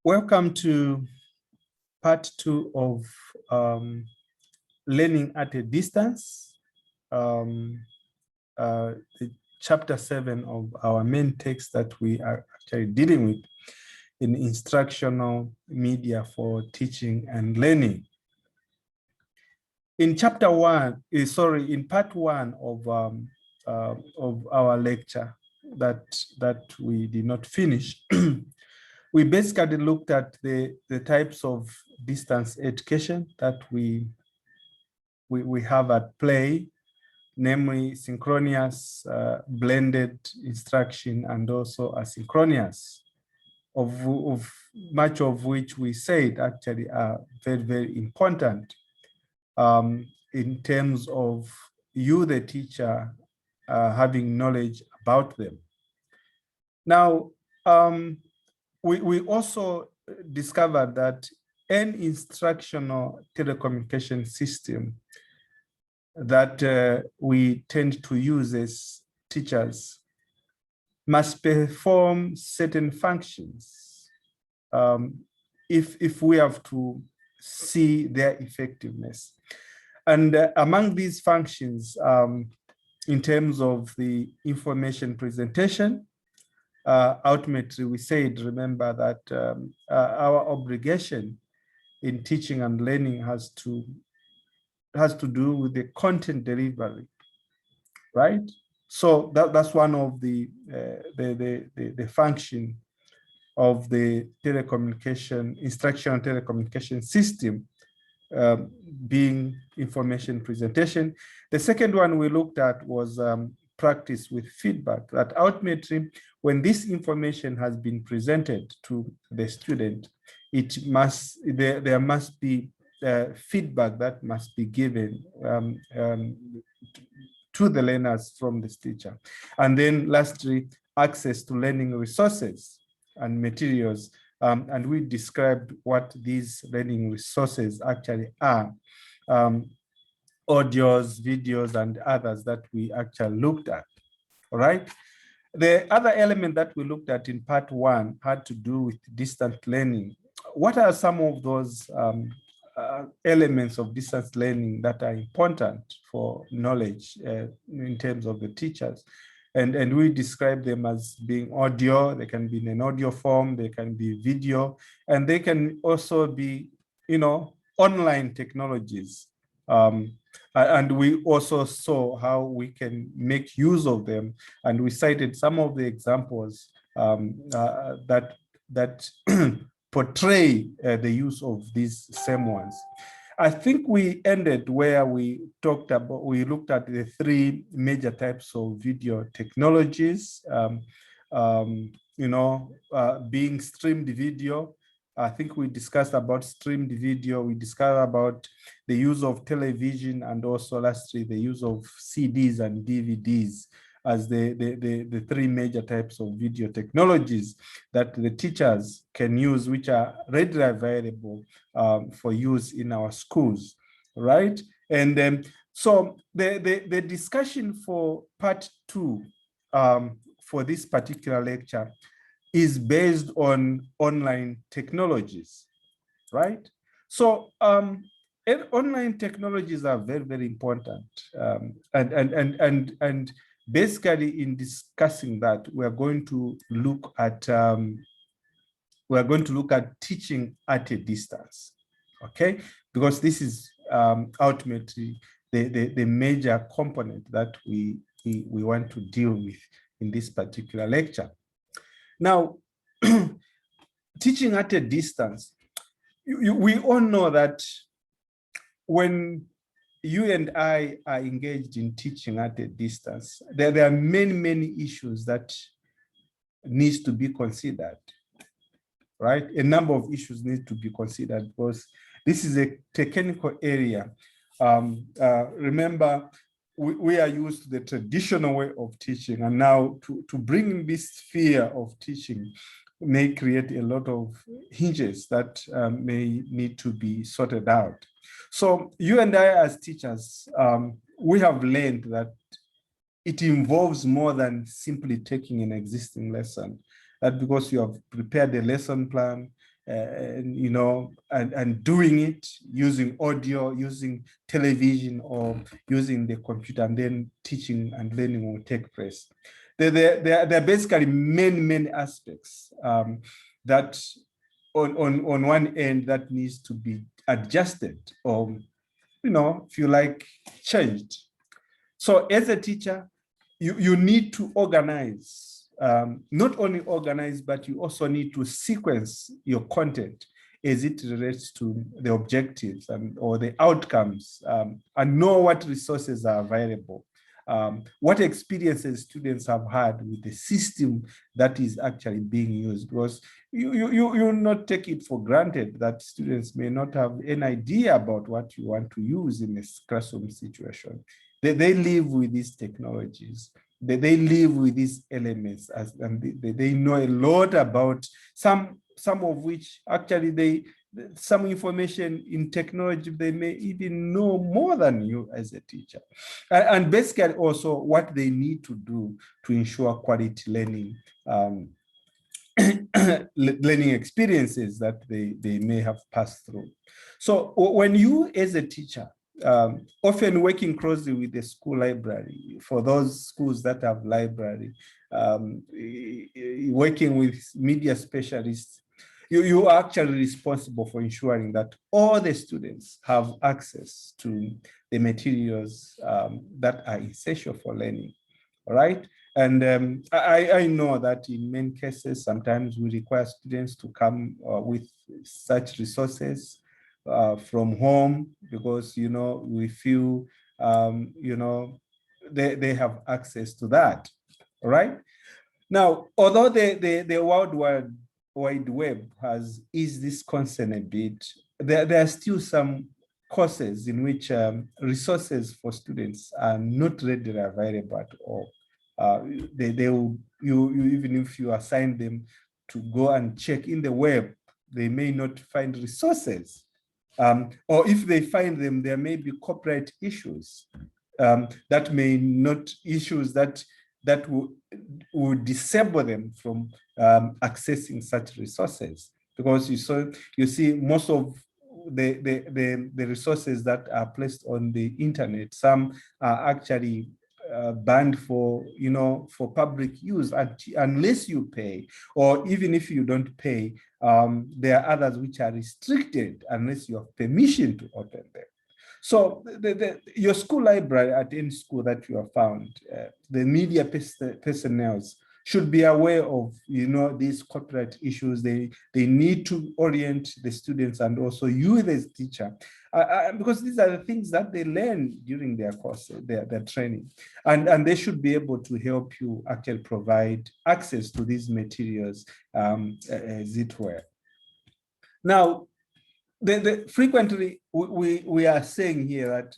Welcome to part 2 of learning at a distance, the chapter 7 of our main text that we are actually dealing with in instructional media for teaching and learning. In chapter 1, in part 1 of our lecture that we did not finish, we basically looked at the types of distance education that we have at play, namely synchronous, blended instruction, and also asynchronous, of much of which we said actually are very, very important in terms of you, the teacher, having knowledge about them. Now, we also discovered that an instructional telecommunication system that we tend to use as teachers must perform certain functions if we have to see their effectiveness. And among these functions, in terms of the information presentation, ultimately, we said, remember that our obligation in teaching and learning has to do with the content delivery, right? So that's one of the function of the instructional telecommunication system, being information presentation. The second one we looked at was practice with feedback, that ultimately, when this information has been presented to the student, there must be feedback that must be given to the learners from this teacher. And then lastly, access to learning resources and materials. And we described what these learning resources actually are. Audios, videos, and others that we actually looked at, all right? The other element that we looked at in part 1 had to do with distant learning. What are some of those elements of distance learning that are important for knowledge in terms of the teachers? And we describe them as being audio. They can be in an audio form, they can be video, and they can also be, online technologies. And we also saw how we can make use of them, and we cited some of the examples that portray the use of these same ones. I think we ended where we looked at the 3 major types of video technologies, being streamed video. I think we discussed about streamed video. We discussed about the use of television, and also lastly, the use of CDs and DVDs as the 3 major types of video technologies that the teachers can use, which are readily available for use in our schools, right? And then, so the discussion for part 2 for this particular lecture is based on online technologies, right? So online technologies are very, very important, and basically in discussing that, we are going to look at teaching at a distance, okay? Because this is ultimately the major component that we want to deal with in this particular lecture. Now, teaching at a distance, we all know that when you and I are engaged in teaching at a distance, there are many, many issues that needs to be considered, right? A number of issues need to be considered because this is a technical area. Remember, we are used to the traditional way of teaching, and now to bring this sphere of teaching may create a lot of hinges that may need to be sorted out. So you and I as teachers, we have learned that it involves more than simply taking an existing lesson. That because you have prepared a lesson plan, you know, and doing it using audio, using television, or using the computer, and then teaching and learning will take place. There are basically many aspects that on one end that needs to be adjusted, or, you know, if you like, changed. So as a teacher, you need to organize, not only organize, but you also need to sequence your content as it relates to the objectives or the outcomes, and know what resources are available. What experiences students have had with the system that is actually being used, because you not take it for granted that students may not have an idea about what you want to use in a classroom situation. They live with these technologies. They live with these elements, and they know a lot about some of which actually some information in technology, they may even know more than you as a teacher. And basically also what they need to do to ensure quality learning, learning experiences that they may have passed through. So when you as a teacher, often working closely with the school library, for those schools that have library, working with media specialists, you are actually responsible for ensuring that all the students have access to the materials that are essential for learning, all right? And I know that in many cases, sometimes we require students to come with such resources from home, because, you know, we feel, you know, they have access to that, all right? Now, although the World Wide Web has eased this concern a bit, there are still some courses in which resources for students are not readily available at all. They will, you even if you assign them to go and check in the web, they may not find resources. Or if they find them, there may be copyright issues that may not, issues that would disable them from accessing such resources. Because you see most of the resources that are placed on the internet, some are actually banned for, you know, for public use unless you pay, or even if you don't pay, there are others which are restricted unless you have permission to open them. So your school library at any school that you have found, the media personnel should be aware of, you know, these copyright issues. They need to orient the students and also you as teacher, because these are the things that they learn during their course, their training, and they should be able to help you actually provide access to these materials, as it were. Now, frequently we are saying here that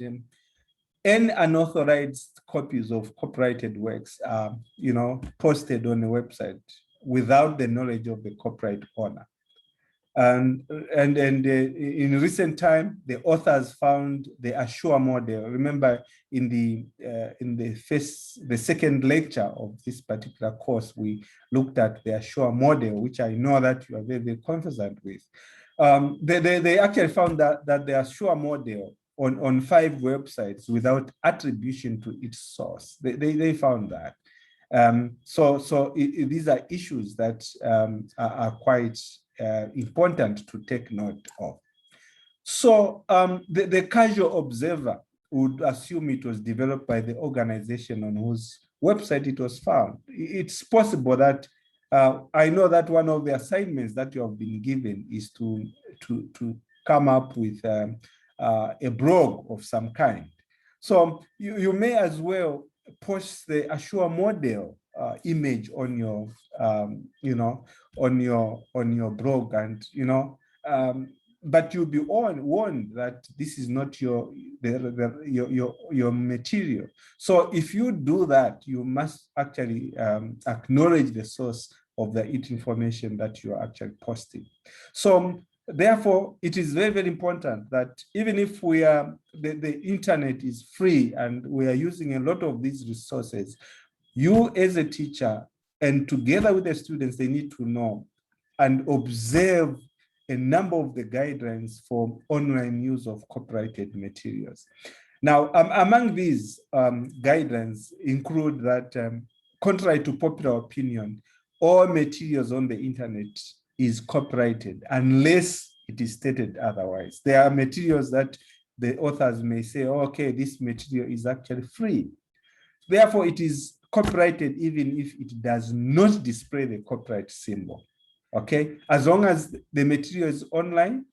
any unauthorized copies of copyrighted works are, you know, posted on a website without the knowledge of the copyright owner. And in recent time, the authors found the Assure model. Remember, in the second lecture of this particular course, we looked at the Assure model, which I know that you are very conversant with. They actually found that the Assure model on 5 websites without attribution to its source. They found that. So these are issues that are quite important to take note of. So the casual observer would assume it was developed by the organization on whose website it was found. It's possible that I know that one of the assignments that you have been given is to come up with a blog of some kind. So you may as well post the Assure model image on your, you know, on your blog, and, you know, but you'll be warned that this is not your material. So if you do that, you must actually acknowledge the source of the information that you are actually posting. So therefore, it is very important that even if we are, the internet is free and we are using a lot of these resources, you as a teacher and together with the students, they need to know and observe a number of the guidelines for online use of copyrighted materials. Now, among these guidelines include that, contrary to popular opinion, all materials on the internet is copyrighted unless it is stated otherwise. There are materials that the authors may say, oh, okay, this material is actually free. Therefore, it is copyrighted even if it does not display the copyright symbol. Okay, as long as the material is online,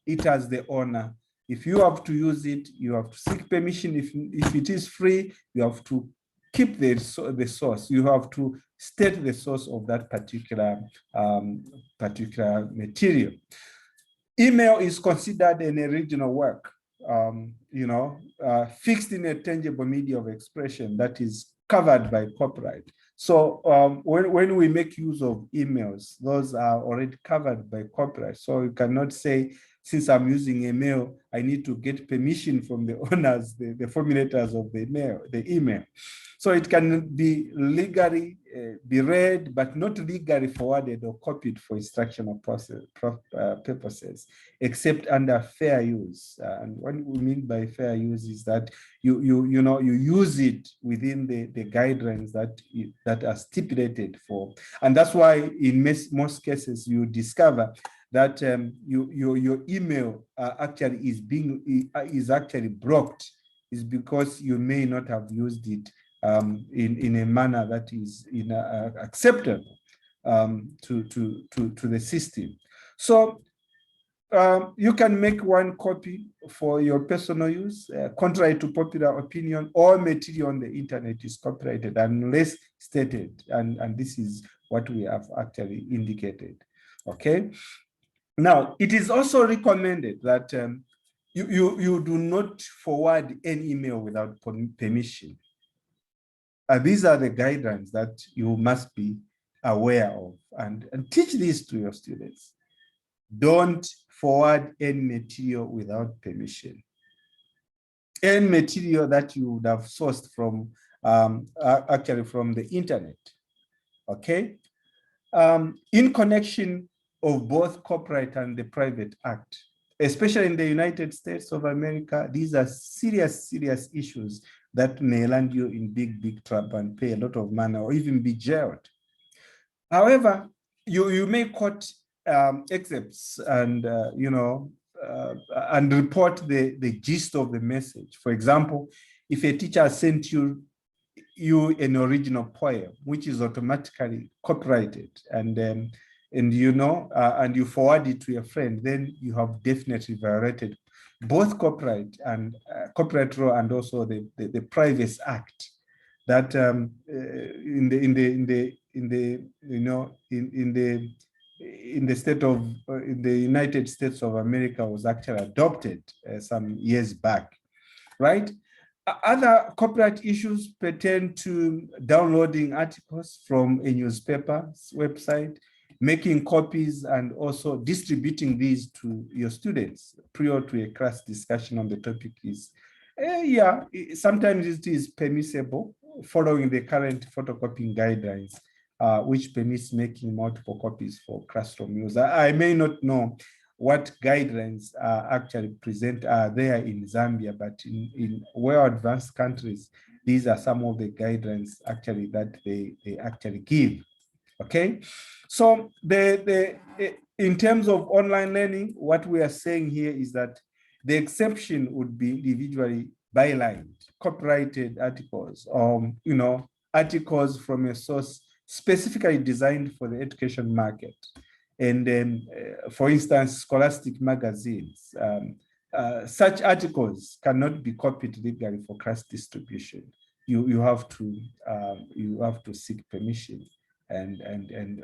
it has the owner. If you have to use it, you have to seek permission. If it is free, you have to keep the source. You have to state the source of that particular material. Email is considered an original work, fixed in a tangible media of expression that is covered by copyright. So when we make use of emails, those are already covered by copyright. So you cannot say, since I'm using email, I need to get permission from the owners, the formulators of the email. So it can be legally be read, but not legally forwarded or copied for instructional purposes, except under fair use. And what we mean by fair use is that you use it within the guidelines that are stipulated for. And that's why in most cases you discover that your email actually is actually blocked, is because you may not have used it in a manner that is acceptable to the system. So you can make one copy for your personal use. Contrary to popular opinion, all material on the internet is copyrighted unless stated, and this is what we have actually indicated. Okay. Now, it is also recommended that you do not forward any email without permission. These are the guidelines that you must be aware of, and teach this to your students. Don't forward any material without permission. Any material that you would have sourced from, actually from the internet, okay? In connection of both copyright and the Private Act, especially in the United States of America, these are serious issues that may land you in big trouble and pay a lot of money or even be jailed. However, you may quote excerpts and and report the gist of the message. For example, if a teacher sent you an original poem, which is automatically copyrighted, and you forward it to your friend, then you have definitely violated both copyright and copyright law, and also the Privacy Act that in the United States of America was actually adopted some years back, right? Other copyright issues pertain to downloading articles from a newspaper's website, making copies, and also distributing these to your students prior to a class discussion on the topic is, sometimes it is permissible following the current photocopying guidelines, which permits making multiple copies for classroom use. I may not know what guidelines actually present are there in Zambia, but in well-advanced countries, these are some of the guidelines actually that they actually give. Okay, so in terms of online learning, what we are saying here is that the exception would be individually bylined, copyrighted articles, articles from a source specifically designed for the education market. And then, for instance, scholastic magazines, such articles cannot be copied legally for class distribution. You have to seek permission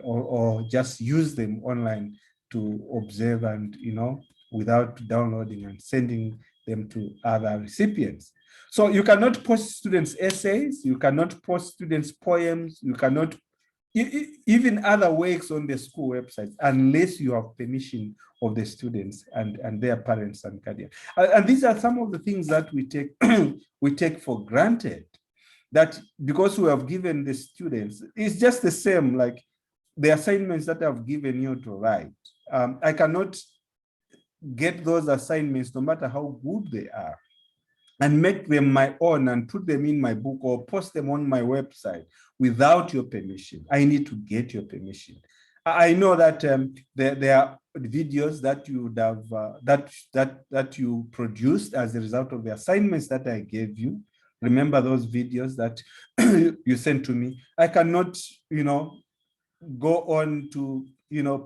or just use them online to observe and without downloading and sending them to other recipients. So you cannot post students' essays, you cannot post students' poems, you cannot even other works on the school website unless you have permission of the students and their parents and guardians. And these are some of the things that we take for granted, that because we have given the students, it's just the same like the assignments that I've given you to write. I cannot get those assignments, no matter how good they are, and make them my own and put them in my book or post them on my website without your permission. I need to get your permission. I know that there are videos that you would have that you produced as a result of the assignments that I gave you. Remember those videos that you sent to me. I cannot, go on to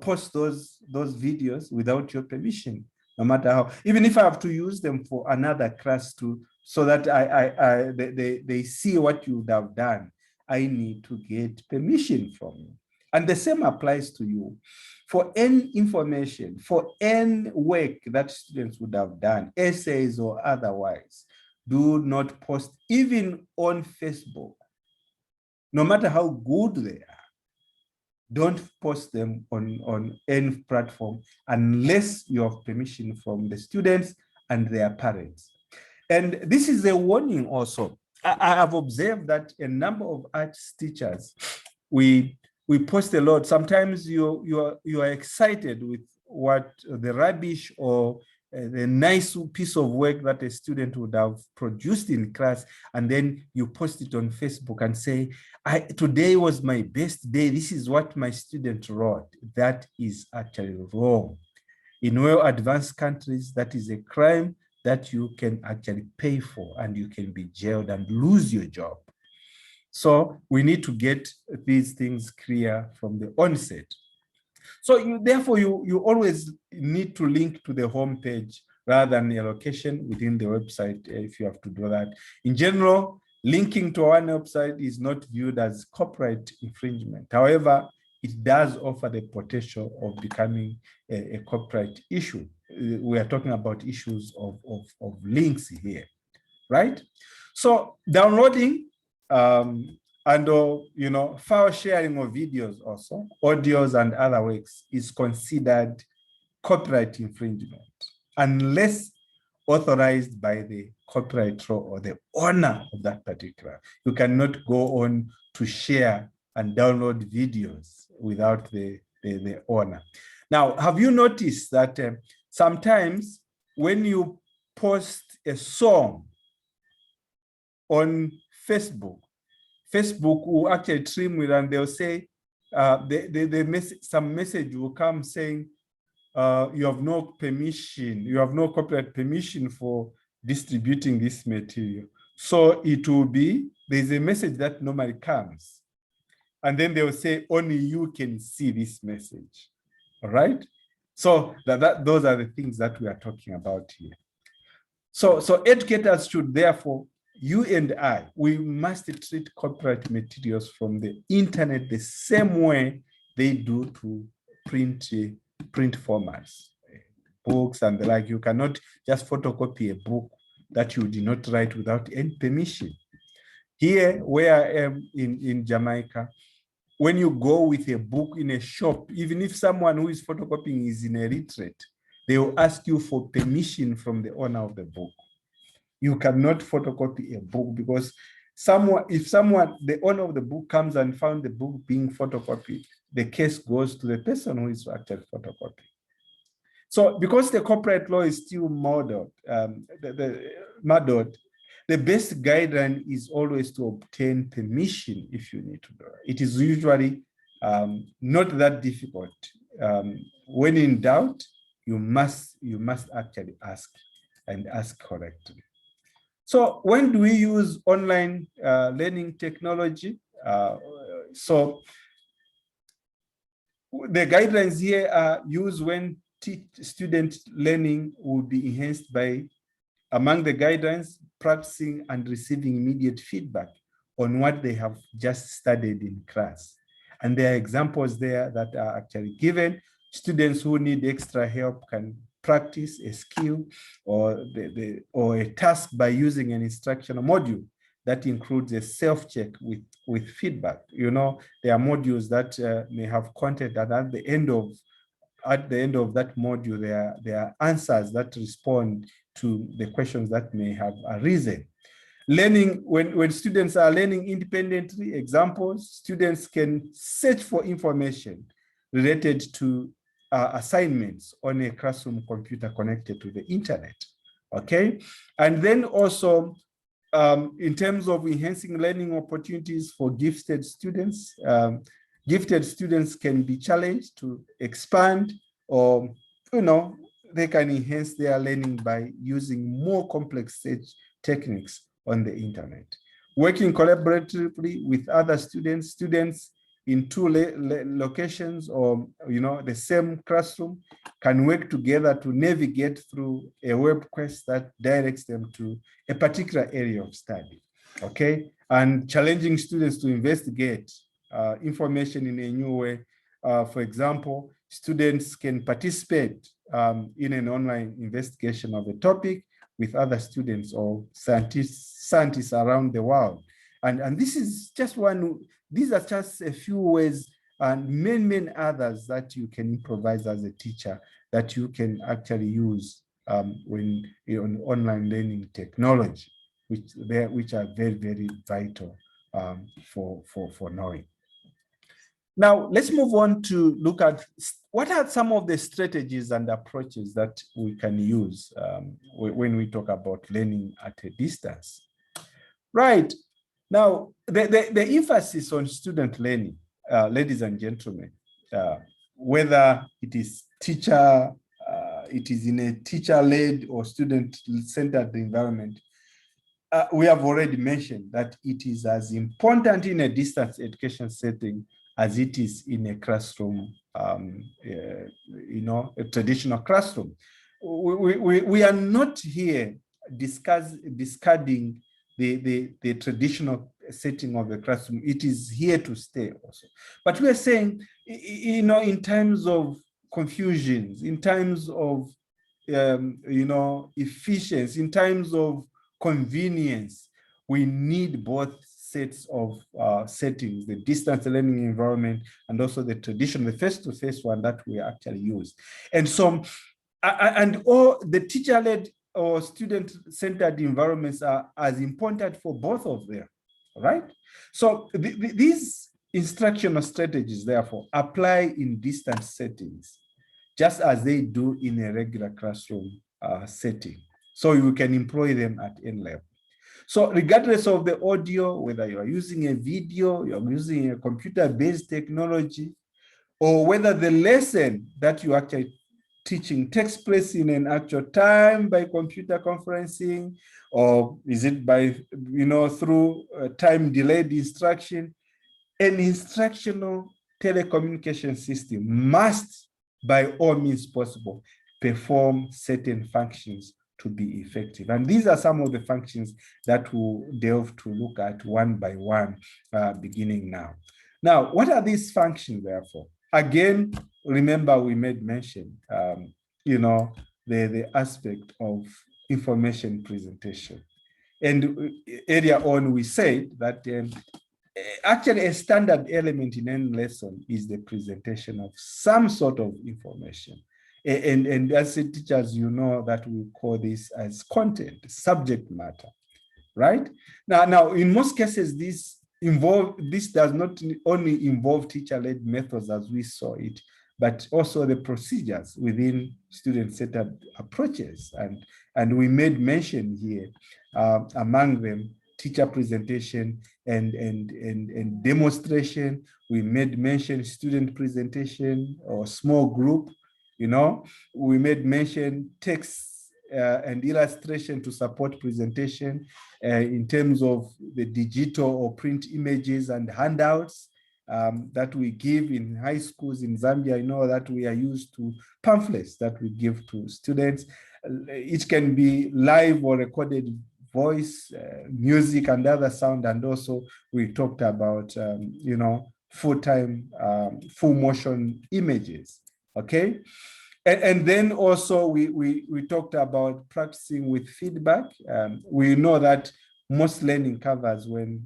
post those videos without your permission, no matter how, even if I have to use them for another class so that they see what you would have done. I need to get permission from you. And the same applies to you. For any information, for any work that students would have done, essays or otherwise, do not post even on Facebook, no matter how good they are. Don't post them on any platform unless you have permission from the students and their parents. And this is a warning also. I have observed that a number of arts teachers, we post a lot. Sometimes you are excited with what the rubbish or the nice piece of work that a student would have produced in class, and then you post it on Facebook and say, today was my best day. This is what my student wrote. That is actually wrong. In well-advanced countries, that is a crime that you can actually pay for, and you can be jailed and lose your job. So we need to get these things clear from the onset. So therefore, you always need to link to the home page rather than a location within the website if you have to do that. In general, linking to one website is not viewed as copyright infringement. However, it does offer the potential of becoming a copyright issue. We are talking about issues of links here, right? So downloading and file sharing of videos, also audios and other works, is considered copyright infringement unless authorized by the copyright law or the owner of that particular. You cannot go on to share and download videos without the owner. Now, have you noticed that sometimes when you post a song on Facebook, Facebook will actually trim it, and they'll say, some message will come saying, you have no permission, you have no copyright permission for distributing this material. So it will be, there's a message that normally comes, and then they will say, only you can see this message, all right? So those are the things that we are talking about here. So educators should therefore, you and I, we must treat copyright materials from the internet the same way they do to print formats, books and the like. You cannot just photocopy a book that you did not write without any permission. Here, where I am in Jamaica, when you go with a book in a shop, even if someone who is photocopying is in illiterate, they will ask you for permission from the owner of the book. You cannot photocopy a book because if the owner of the book comes and found the book being photocopied, the case goes to the person who is actually photocopying. So because the copyright law is still muddled, the best guideline is always to obtain permission if you need to do it. It is usually not that difficult. When in doubt, you must actually ask, and ask correctly. So when do we use online learning technology? So the guidelines here are used when student learning will be enhanced by, among the guidelines, practicing and receiving immediate feedback on what they have just studied in class. And there are examples there that are actually given. Students who need extra help can practice a skill or a task by using an instructional module that includes a self-check with feedback. There are modules that may have content, and at the end of that module, there are answers that respond to the questions that may have arisen. Learning, when students are learning independently, examples, students can search for information related to assignments on a classroom computer connected to the internet. Okay, and then also in terms of enhancing learning opportunities for gifted students can be challenged to expand, or they can enhance their learning by using more complex search techniques on the internet. Working collaboratively with other students in two locations or the same classroom can work together to navigate through a web quest that directs them to a particular area of study. Okay, and challenging students to investigate information in a new way. For example, students can participate in an online investigation of a topic with other students or scientists around the world. And this is just one, these are just a few ways and many others that you can improvise as a teacher that you can actually use when you're on online learning technology, which are very vital for knowing. Now, let's move on to look at what are some of the strategies and approaches that we can use when we talk about learning at a distance. Right. Now, the emphasis on student learning, ladies and gentlemen, whether it is it is in a teacher-led or student-centered environment, we have already mentioned that it is as important in a distance education setting as it is in a classroom, a traditional classroom. We are not here discarding the traditional setting of the classroom. It is here to stay also. But we are saying, in terms of confusions, in terms of, efficiency, in terms of convenience, we need both sets of settings, the distance learning environment and also the traditional, the face-to-face one that we actually use. And so, and all the teacher-led or student-centered environments are as important for both of them, right? So these instructional strategies, therefore, apply in distance settings, just as they do in a regular classroom setting. So you can employ them at any level. So regardless of the audio, whether you are using a video, you're using a computer-based technology, or whether the lesson that you actually teaching takes place in an actual time by computer conferencing, or is it by, through time delayed instruction, an instructional telecommunication system must, by all means possible, perform certain functions to be effective. And these are some of the functions that we'll delve to look at one by one, beginning now. Now, what are these functions, therefore? Again, remember we made mention, the aspect of information presentation. And earlier on, we said that actually a standard element in any lesson is the presentation of some sort of information. And as teachers, you know that we call this as content, subject matter, right? Now, in most cases, this does not only involve teacher-led methods as we saw it, but also the procedures within student-centered approaches. And we made mention here, among them, teacher presentation and demonstration. We made mention student presentation or small group. We made mention text and illustration to support presentation in terms of the digital or print images and handouts that we give in high schools in Zambia. I know that we are used to pamphlets that we give to students. It can be live or recorded voice, music and other sound. And also we talked about, full motion images. Okay. And then also we talked about practicing with feedback. We know that most learning covers when,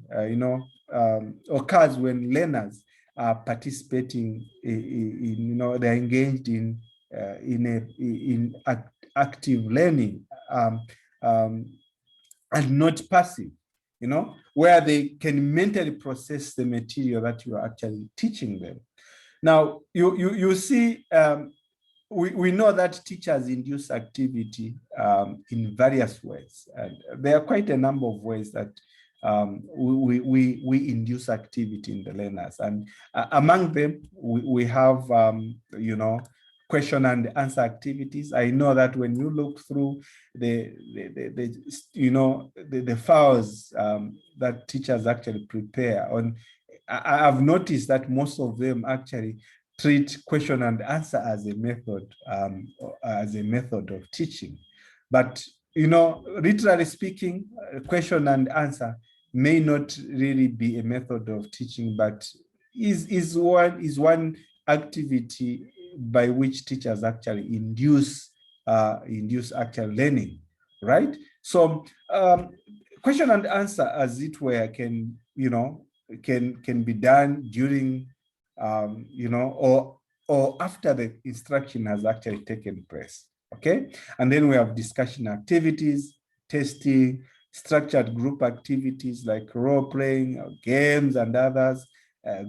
occurs when learners are participating in, they're engaged in active learning and not passive, where they can mentally process the material that you are actually teaching them. Now, you see, we know that teachers induce activity in various ways. And there are quite a number of ways that we induce activity in the learners. And among them, we have, you know, question and answer activities. I know that when you look through the you know, the files that teachers actually prepare on, I've noticed that most of them actually treat question and answer as a method of teaching. But, you know, literally speaking, question and answer may not really be a method of teaching, but is one activity by which teachers actually induce actual learning, right? So question and answer, as it were, can, you know, can be done during you know, or after the instruction has actually taken place. Okay, and then we have discussion activities, testing, structured group activities like role playing, games, and others,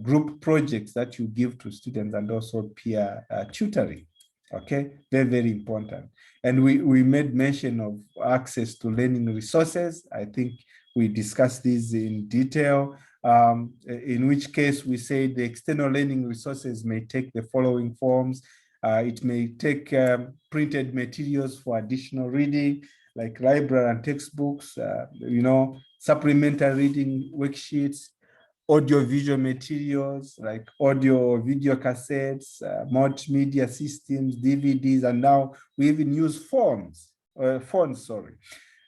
group projects that you give to students, and also peer tutoring. Okay, very important. And we made mention of access to learning resources. I think we discussed these in detail. In which case we say the external learning resources may take the following forms. It may take printed materials for additional reading, like library and textbooks, you know, supplementary reading worksheets, audio-visual materials like audio or video cassettes, multimedia systems, DVDs, and now we even use phones, sorry.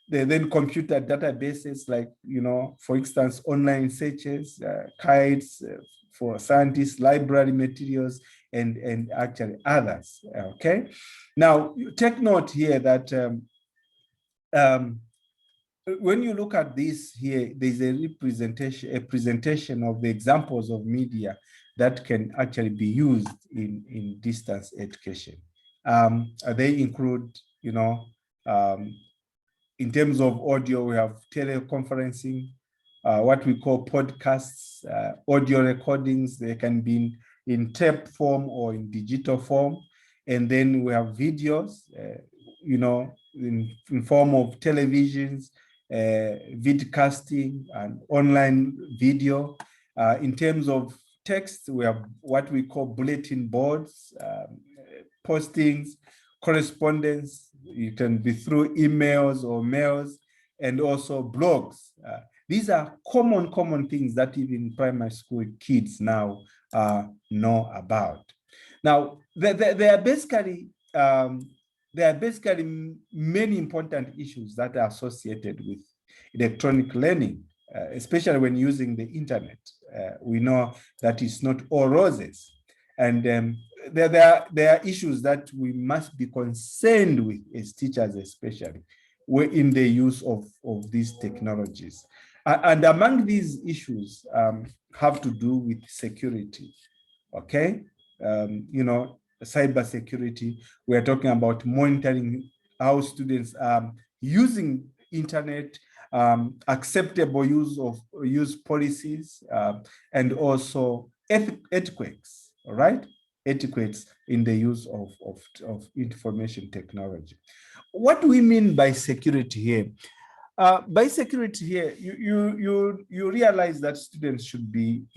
Then computer databases like, you know, for instance, online searches, guides for scientists, library materials, and actually others, okay? Now, take note here that when you look at this here, there's a presentation of the examples of media that can actually be used in distance education. They include, you know, in terms of audio, we have teleconferencing, what we call podcasts, audio recordings. They can be in tape form or in digital form. And then we have videos, you know, in form of televisions, vidcasting, and online video. In terms of text, we have what we call bulletin boards, postings, correspondence. It can be through emails or mails, and also blogs. These are common things that even primary school kids now know about. Now, there are basically many important issues that are associated with electronic learning, especially when using the internet. We know that it's not all roses. And there are issues that we must be concerned with as teachers, especially in the use of these technologies. And among these issues have to do with security, okay? You know, cybersecurity. We are talking about monitoring how students are using internet, acceptable use policies, and also etiquettes, all right? Etiquettes in the use of information technology. What do we mean by security here? By security here, you realize that students should be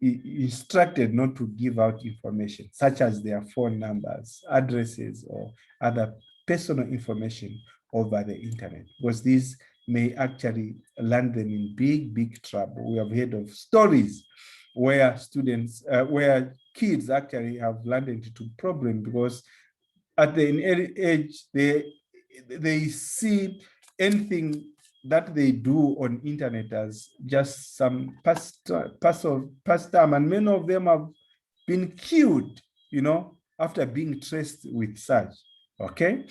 instructed not to give out information, such as their phone numbers, addresses, or other personal information over the internet, because these may actually land them in big trouble. We have heard of stories where students, where kids actually have landed into problem because at the early age, they see anything that they do on internet as just some pastime, and many of them have been killed, you know, after being traced with such, okay?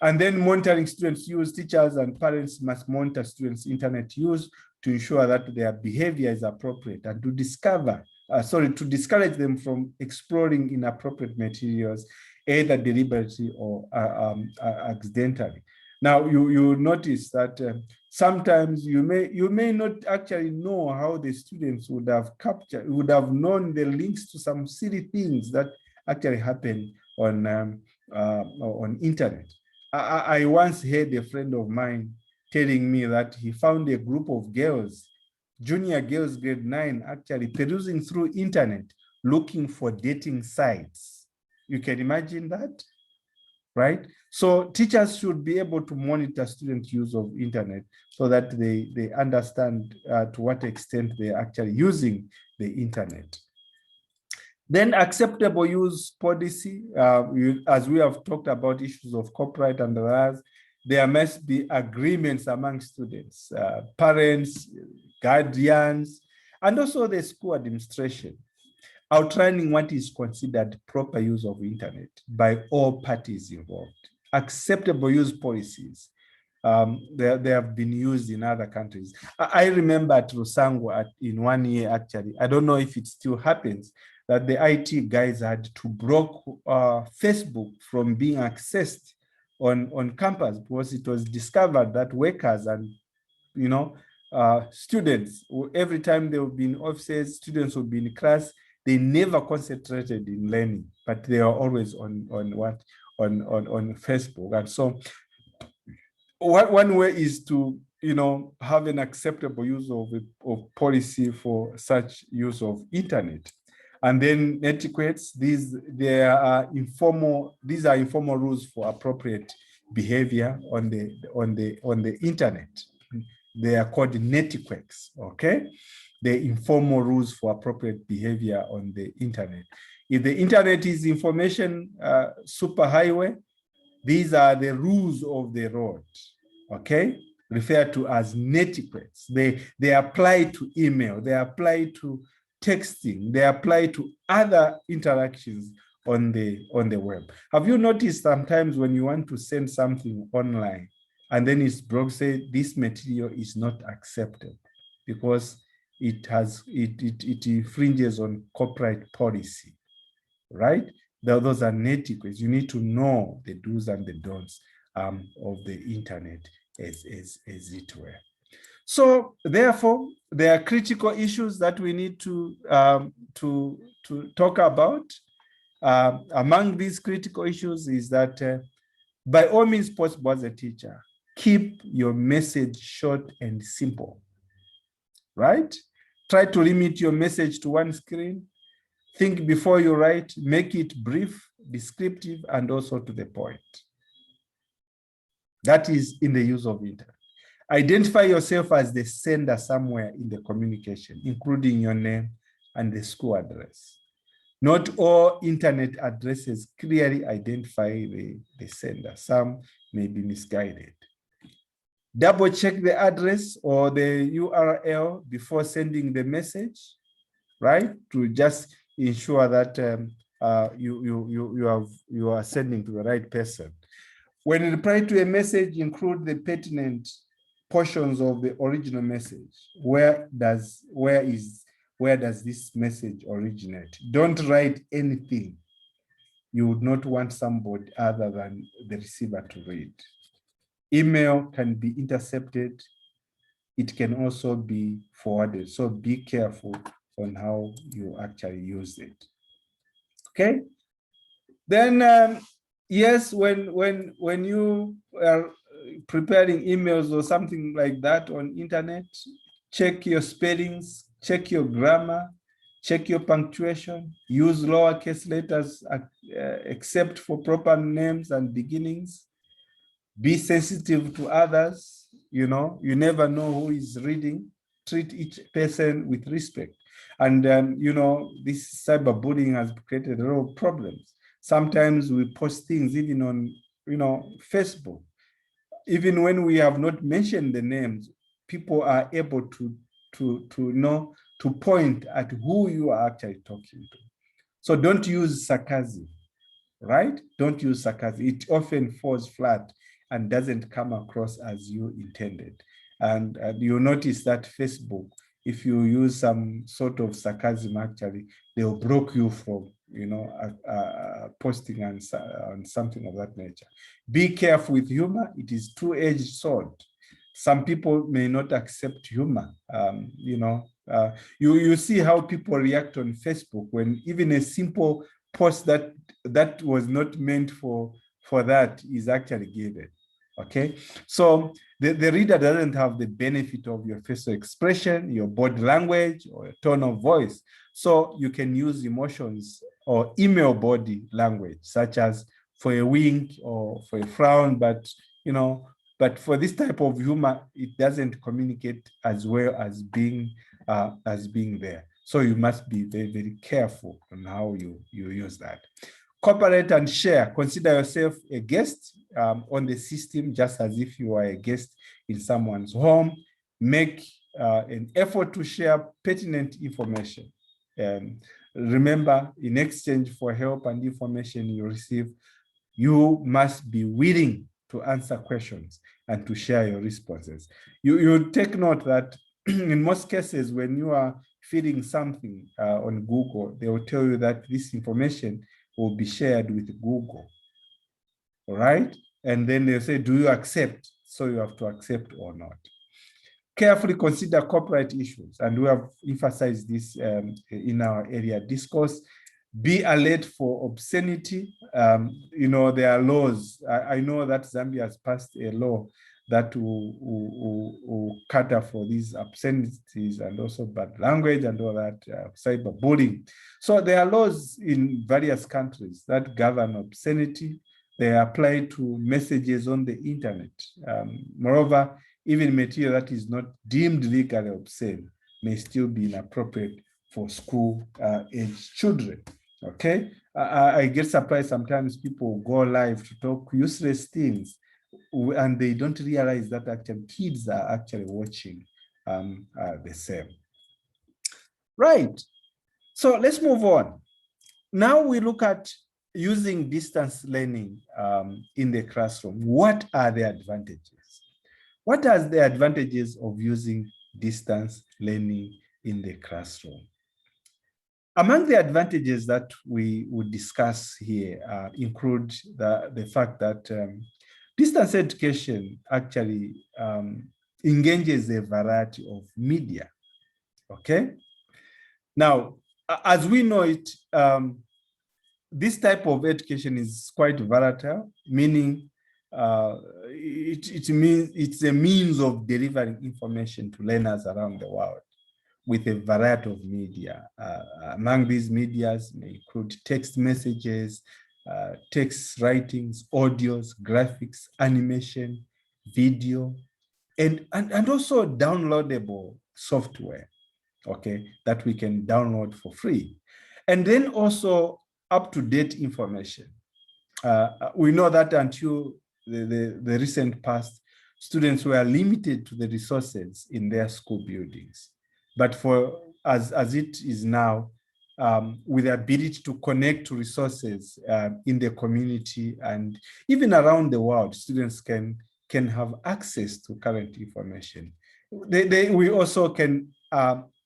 And then monitoring students' use. Teachers and parents must monitor students' internet use to ensure that their behavior is appropriate, and to discourage them from exploring inappropriate materials, either deliberately or accidentally. Now, you notice that sometimes you may not actually know how the students would have known the links to some silly things that actually happen on on internet. I once heard a friend of mine telling me that he found a group of girls, junior girls, grade 9, actually perusing through internet, looking for dating sites. You can imagine that, right? So teachers should be able to monitor student use of internet so that they understand to what extent they're actually using the internet. Then acceptable use policy, as we have talked about issues of copyright and others, there must be agreements among students, parents, guardians, and also the school administration, outlining what is considered proper use of internet by all parties involved. Acceptable use policies, they have been used in other countries. I remember at Rusango in 1 year, actually, I don't know if it still happens, that the IT guys had to block Facebook from being accessed on campus because it was discovered that workers and, you know, students, every time they would be in offices, students would be in class, they never concentrated in learning, but they are always on Facebook. And so one way is to, you know, have an acceptable use of policy for such use of internet. And then etiquettes, these are informal rules for appropriate behavior on the internet. They are called netiquettes, okay? The informal rules for appropriate behavior on the internet. If the internet is information superhighway, these are the rules of the road, okay? Referred to as netiquettes. They apply to email, they apply to texting, they apply to other interactions on the web. Have you noticed sometimes when you want to send something online and then it's blocked, say this material is not accepted because it infringes on copyright policy, right? Those are netiquettes. You need to know the do's and the don'ts of the internet, as it were. So therefore, there are critical issues that we need to talk about. Among these critical issues is that by all means possible as a teacher, keep your message short and simple, right? Try to limit your message to one screen. Think before you write, make it brief, descriptive, and also to the point. That is in the use of internet. Identify yourself as the sender somewhere in the communication, including your name and the school address. Not all internet addresses clearly identify the sender. Some may be misguided. Double check the address or the URL before sending the message, right? To just ensure that you are sending to the right person. When you reply to a message, include the pertinent portions of the original message. Where does this message originate? Don't write anything you would not want somebody other than the receiver to read. Email can be intercepted. It can also be forwarded. So be careful on how you actually use it. Okay. Then yes, when you are preparing emails or something like that on internet, check your spellings, check your grammar, check your punctuation, use lowercase letters except for proper names and beginnings. Be sensitive to others. You know, you never know who is reading. Treat each person with respect. And you know, this cyberbullying has created a lot of problems. Sometimes we post things even on, you know, Facebook. Even when we have not mentioned the names, people are able to point at who you are actually talking to. So don't use sarcasm, right? Don't use sarcasm. It often falls flat and doesn't come across as you intended. And you'll notice that Facebook, if you use some sort of sarcasm, actually, they'll block you from, you know, posting on something of that nature. Be careful with humor. It is two-edged sword. Some people may not accept humor. You know, you see how people react on Facebook when even a simple post that was not meant for that is actually given. Okay, so the reader doesn't have the benefit of your facial expression, your body language, or your tone of voice. So you can use emotions or email body language, such as for a wink or for a frown, but but for this type of humor, it doesn't communicate as well as being there. So you must be very, very careful on how you use that. Cooperate and share. Consider yourself a guest on the system, just as if you are a guest in someone's home. Make an effort to share pertinent information. Remember, in exchange for help and information you receive, you must be willing to answer questions and to share your responses. You take note that in most cases, when you are feeding something on Google, they will tell you that this information will be shared with Google, all right? And then they'll say, do you accept? So you have to accept or not. Carefully consider copyright issues, and we have emphasized this in our area discourse. Be alert for obscenity. There are laws. I know that Zambia has passed a law that will cater for these obscenities and also bad language and all that, cyberbullying. So there are laws in various countries that govern obscenity. They apply to messages on the internet. Moreover, even material that is not deemed legally obscene may still be inappropriate for school-age children. Okay, I get surprised sometimes people go live to talk useless things, and they don't realize that actually kids are actually watching the same. Right. So let's move on. Now we look at using distance learning in the classroom. What are the advantages? What are the advantages of using distance learning in the classroom? Among the advantages that we would discuss here include the fact that distance education actually engages a variety of media, okay? Now, as we know it, this type of education is quite volatile, meaning it means it's a means of delivering information to learners around the world with a variety of media. Among these medias may include text messages, text writings, audios, graphics, animation, video, and also downloadable software, okay, that we can download for free. And then also up-to-date information. We know that until the recent past, students were limited to the resources in their school buildings. But for as it is now, with the ability to connect to resources in the community and even around the world, students can have access to current information. We also can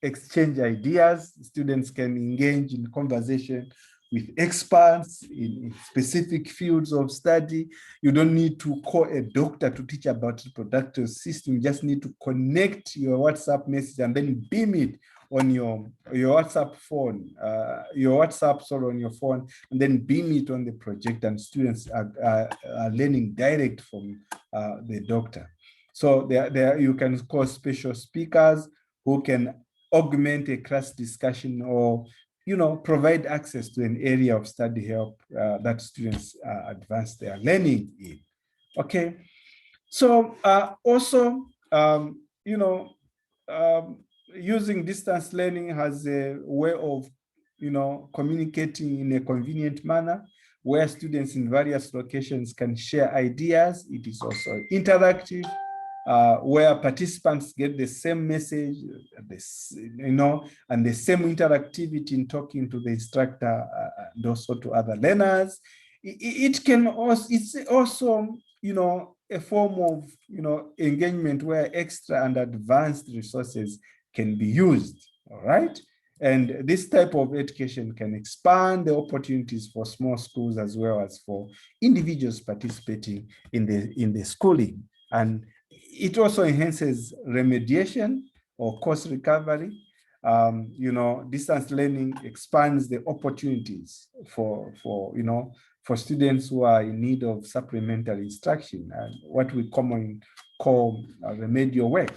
exchange ideas. Students can engage in conversation with experts in specific fields of study. You don't need to call a doctor to teach about reproductive system. You just need to connect your WhatsApp message and then beam it on your WhatsApp phone, on your phone, and then beam it on the projector, and students are learning direct from the doctor. So there you can call special speakers who can augment a class discussion or provide access to an area of study help that students advance their learning in. Okay, so also using distance learning has a way of communicating in a convenient manner where students in various locations can share ideas. It is also interactive, where participants get the same message, and the same interactivity in talking to the instructor and also to other learners. It's also a form of engagement where extra and advanced resources can be used. All right. And this type of education can expand the opportunities for small schools as well as for individuals participating in the schooling. And it also enhances remediation or course recovery. Distance learning expands the opportunities for students who are in need of supplementary instruction and what we commonly call remedial work.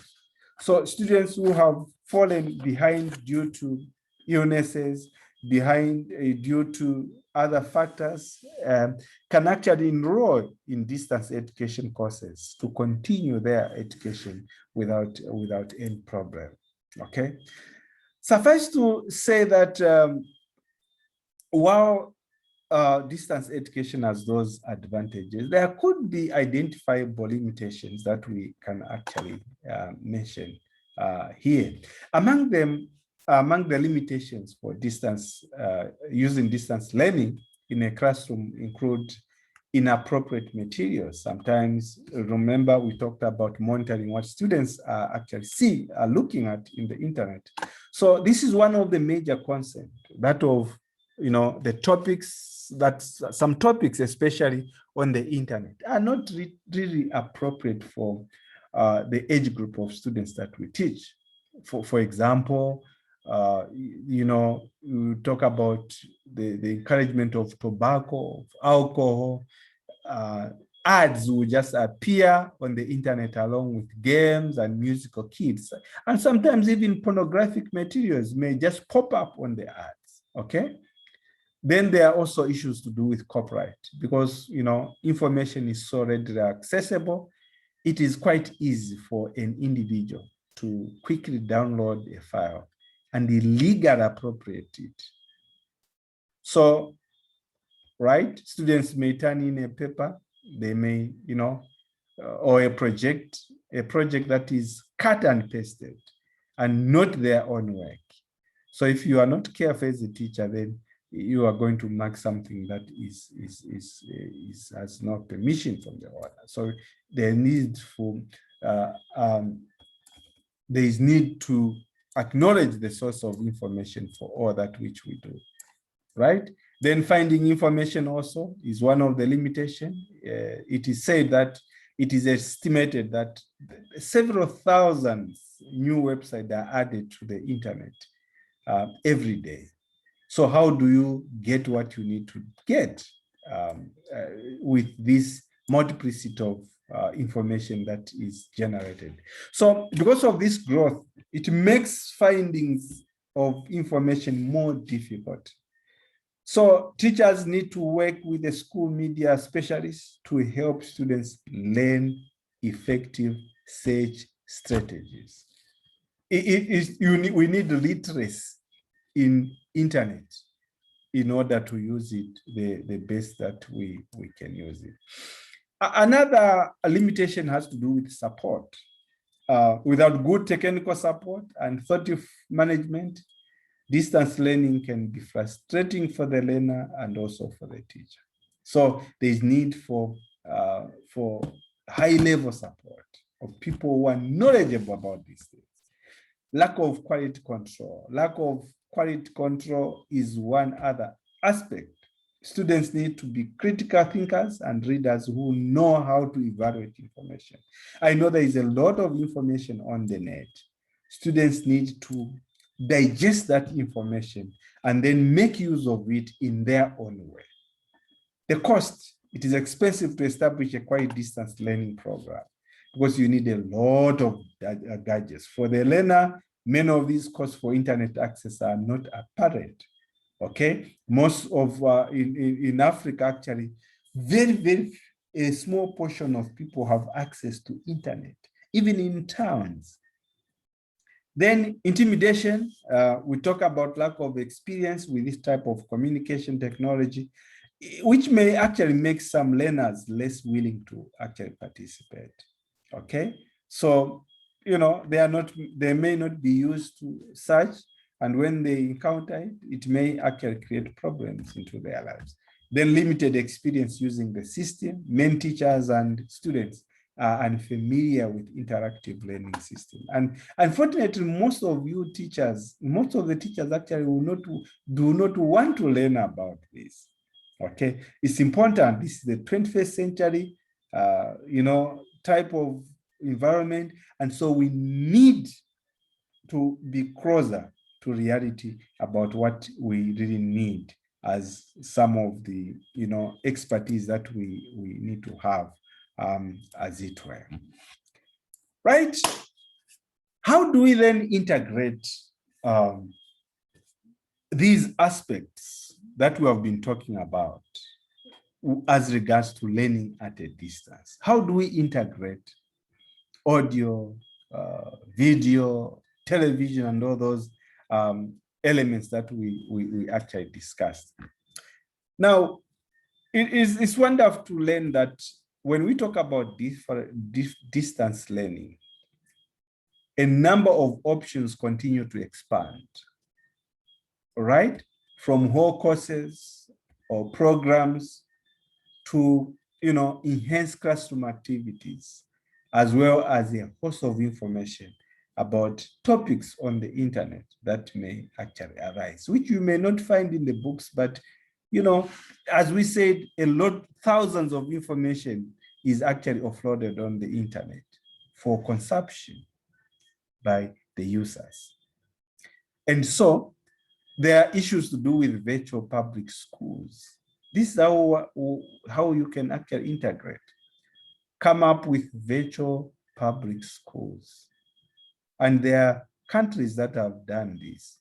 So students who have fallen behind due to illnesses, due to other factors, can actually enroll in distance education courses to continue their education without any problem. Okay. Suffice to say that while distance education has those advantages, there could be identifiable limitations that we can actually mention here. Among the limitations for using distance learning in a classroom include inappropriate materials. Sometimes, remember, we talked about monitoring what students actually are looking at in the internet. So this is one of the major concerns, that of the topics, that some topics, especially on the internet, are not really appropriate for the age group of students that we teach. For example, we talk about the encouragement of tobacco, of alcohol. Ads will just appear on the internet along with games and musical kits. And sometimes even pornographic materials may just pop up on the ads, okay? Then there are also issues to do with copyright because, information is so readily accessible. It is quite easy for an individual to quickly download a file and illegally appropriate it. So, right, students may turn in a paper, they may, or a project that is cut and pasted and not their own work. So if you are not careful as a teacher, then you are going to mark something that has no permission from the owner. So there is need to acknowledge the source of information for all that which we do, right? Then finding information also is one of the limitations. It is said that it is estimated that several thousand new websites are added to the internet every day. So how do you get what you need to get with this multiplicity of information that is generated? So because of this growth, it makes findings of information more difficult. So teachers need to work with the school media specialists to help students learn effective search strategies. We need literacy in internet in order to use it the best that we can use it. Another limitation has to do with support. Without good technical support and thoughtful management, distance learning can be frustrating for the learner and also for the teacher. So there's need for high-level support of people who are knowledgeable about these things. Lack of quality control. Lack of quality control is one other aspect. Students need to be critical thinkers and readers who know how to evaluate information. I know there is a lot of information on the net. Students need to digest that information and then make use of it in their own way. The cost, it is expensive to establish a quiet distance learning program because you need a lot of gadgets. For the learner, many of these costs for internet access are not apparent. Okay, most of in Africa, actually, very a small portion of people have access to internet, even in towns. Then intimidation, we talk about lack of experience with this type of communication technology, which may actually make some learners less willing to actually participate. Okay, so they may not be used to such. And when they encounter it, it may actually create problems into their lives. Then limited experience using the system. Many teachers and students are unfamiliar with interactive learning system. And unfortunately, most of the teachers actually do not want to learn about this. Okay, it's important. This is the 21st century, type of environment. And so we need to be closer to reality about what we really need as some of the, expertise that we need to have, as it were. Right? How do we then integrate these aspects that we have been talking about as regards to learning at a distance? How do we integrate audio, video, television, and all those elements that we actually discussed? Now, it's wonderful to learn that when we talk about distance learning, a number of options continue to expand, right? From whole courses or programs to, enhanced classroom activities, as well as a host of information about topics on the internet that may actually arise, which you may not find in the books, but, as we said, thousands of information is actually offloaded on the internet for consumption by the users. And so there are issues to do with virtual public schools. This is how you can actually integrate, come up with virtual public schools. And there are countries that have done this.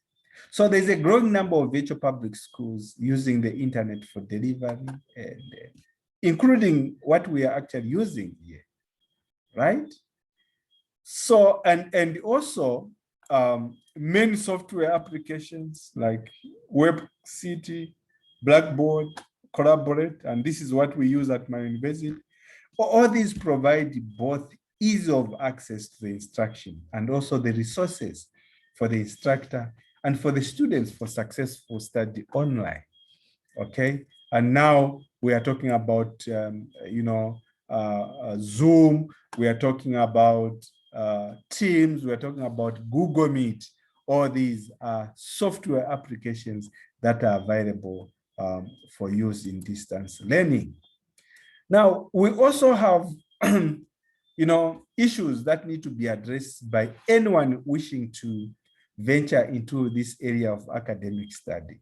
So there's a growing number of virtual public schools using the internet for delivery, and including what we are actually using here, right? So, and also many software applications like WebCity, Blackboard, Collaborate, and this is what we use at my university. All these provide both ease of access to the instruction and also the resources for the instructor and for the students for successful study online, okay? And now we are talking about, Zoom, we are talking about Teams, we are talking about Google Meet. All these are software applications that are available for use in distance learning. Now, we also have, issues that need to be addressed by anyone wishing to venture into this area of academic study.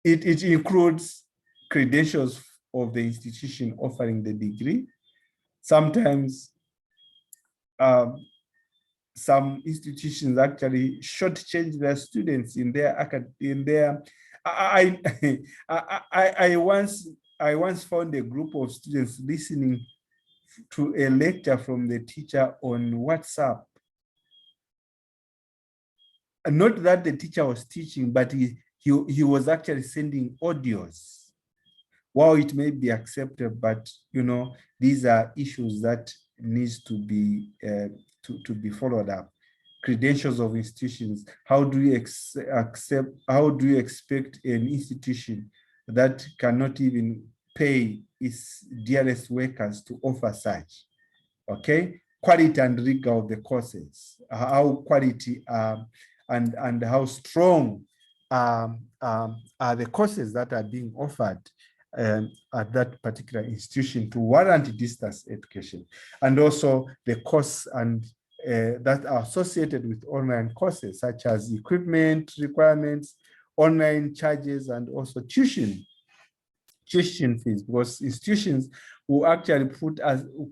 It includes credentials of the institution offering the degree. Sometimes some institutions actually shortchange their students in their I once found a group of students listening to a lecture from the teacher on WhatsApp. Not that the teacher was teaching, but he was actually sending audios. While it may be accepted, but these are issues that needs to be followed up. Credentials of institutions. How do you expect an institution that cannot even pay its dearest workers to offer such? Okay, quality and rigor of the courses. How quality and how strong are the courses that are being offered at that particular institution to warrant distance education, and also the costs and that are associated with online courses, such as equipment requirements, online charges, and also tuition fees, because institutions will actually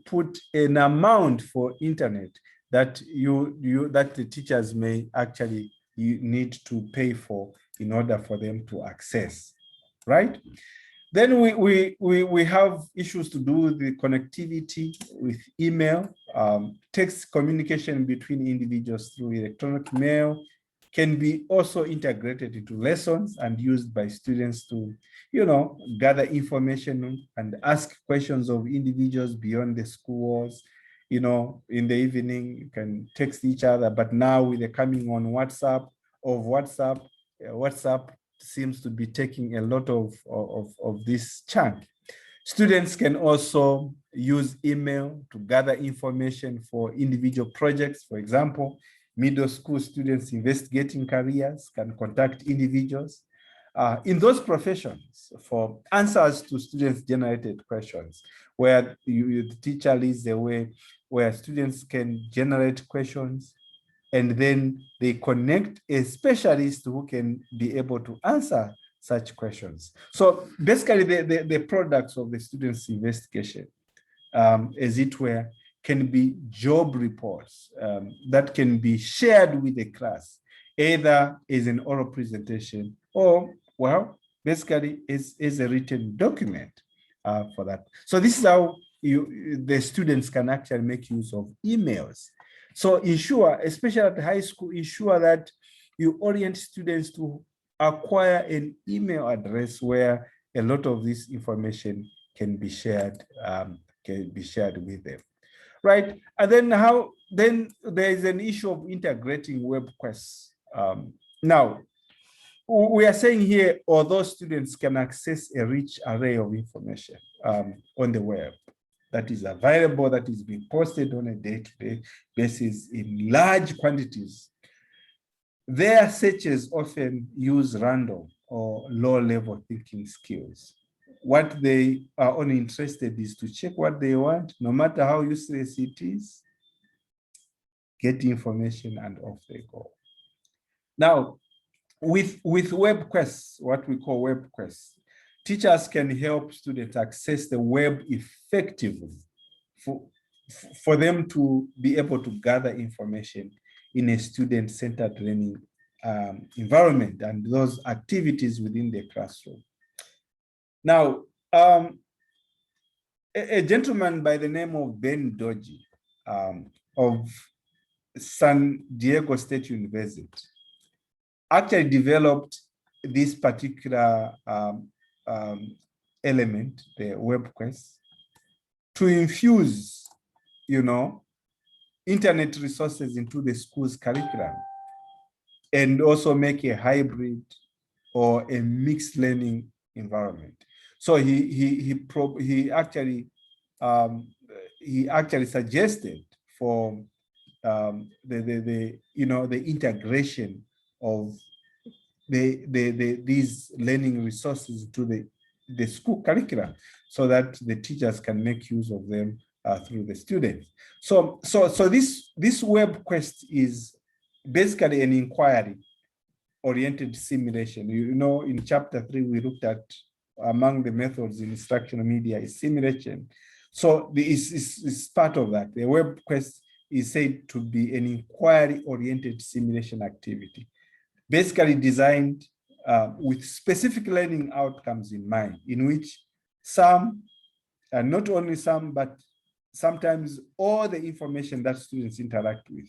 put an amount for internet that that the teachers may actually need to pay for in order for them to access, right? Then we have issues to do with the connectivity with email, text communication between individuals through electronic mail can be also integrated into lessons and used by students to, gather information and ask questions of individuals beyond the school walls. In the evening, you can text each other, but now with the coming on WhatsApp, WhatsApp seems to be taking a lot of this chunk. Students can also use email to gather information for individual projects. For example, middle school students investigating careers can contact individuals in those professions for answers to students generated questions, where the teacher leads the way, where students can generate questions and then they connect a specialist who can be able to answer such questions. So basically the products of the students' investigation, as it were, can be job reports that can be shared with the class, either as an oral presentation or, well, basically is a written document for that. So this is how the students can actually make use of emails. So ensure, especially at high school, ensure that you orient students to acquire an email address where a lot of this information can be shared with them, right? And then there is an issue of integrating web quests. Now, we are saying here, although students can access a rich array of information on the web that is available, that is being posted on a day-to-day basis in large quantities, their searches often use random or low-level thinking skills. What they are only interested is to check what they want, no matter how useless it is, get information and off they go. Now, with web quests, what we call web quests, teachers can help students access the web effectively for them to be able to gather information in a student-centered learning environment and those activities within the classroom. Now, a gentleman by the name of Ben Doji of San Diego State University actually developed this particular element, the web quest, to infuse, internet resources into the school's curriculum and also make a hybrid or a mixed learning environment. So he actually suggested for the integration of these learning resources to the school curriculum, so that the teachers can make use of them through the students. So this web quest is basically an inquiry-oriented simulation. In chapter 3, we looked at among the methods in instructional media is simulation. So this is part of that. The web quest is said to be an inquiry-oriented simulation activity, basically designed with specific learning outcomes in mind, in which some, and not only some, but sometimes all the information that students interact with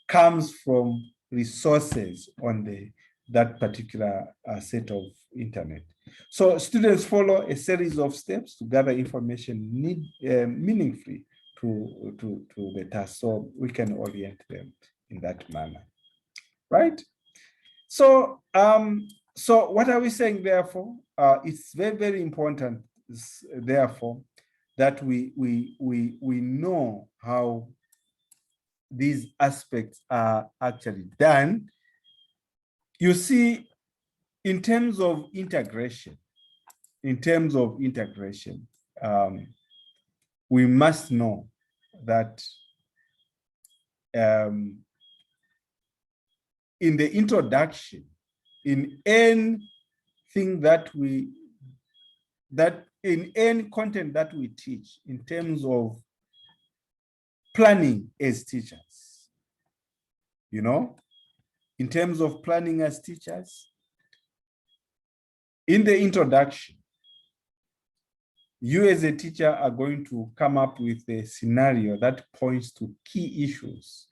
comes from resources on that particular set of internet. So students follow a series of steps to gather information meaningfully to the task, so we can orient them in that manner, right? So, so what are we saying, therefore? It's very, very important, therefore, that we know how these aspects are actually done. You see, in terms of integration, we must know that in the introduction, in anything in any content that we teach, in terms of planning as teachers, in terms of planning as teachers, in the introduction, you as a teacher are going to come up with a scenario that points to key issues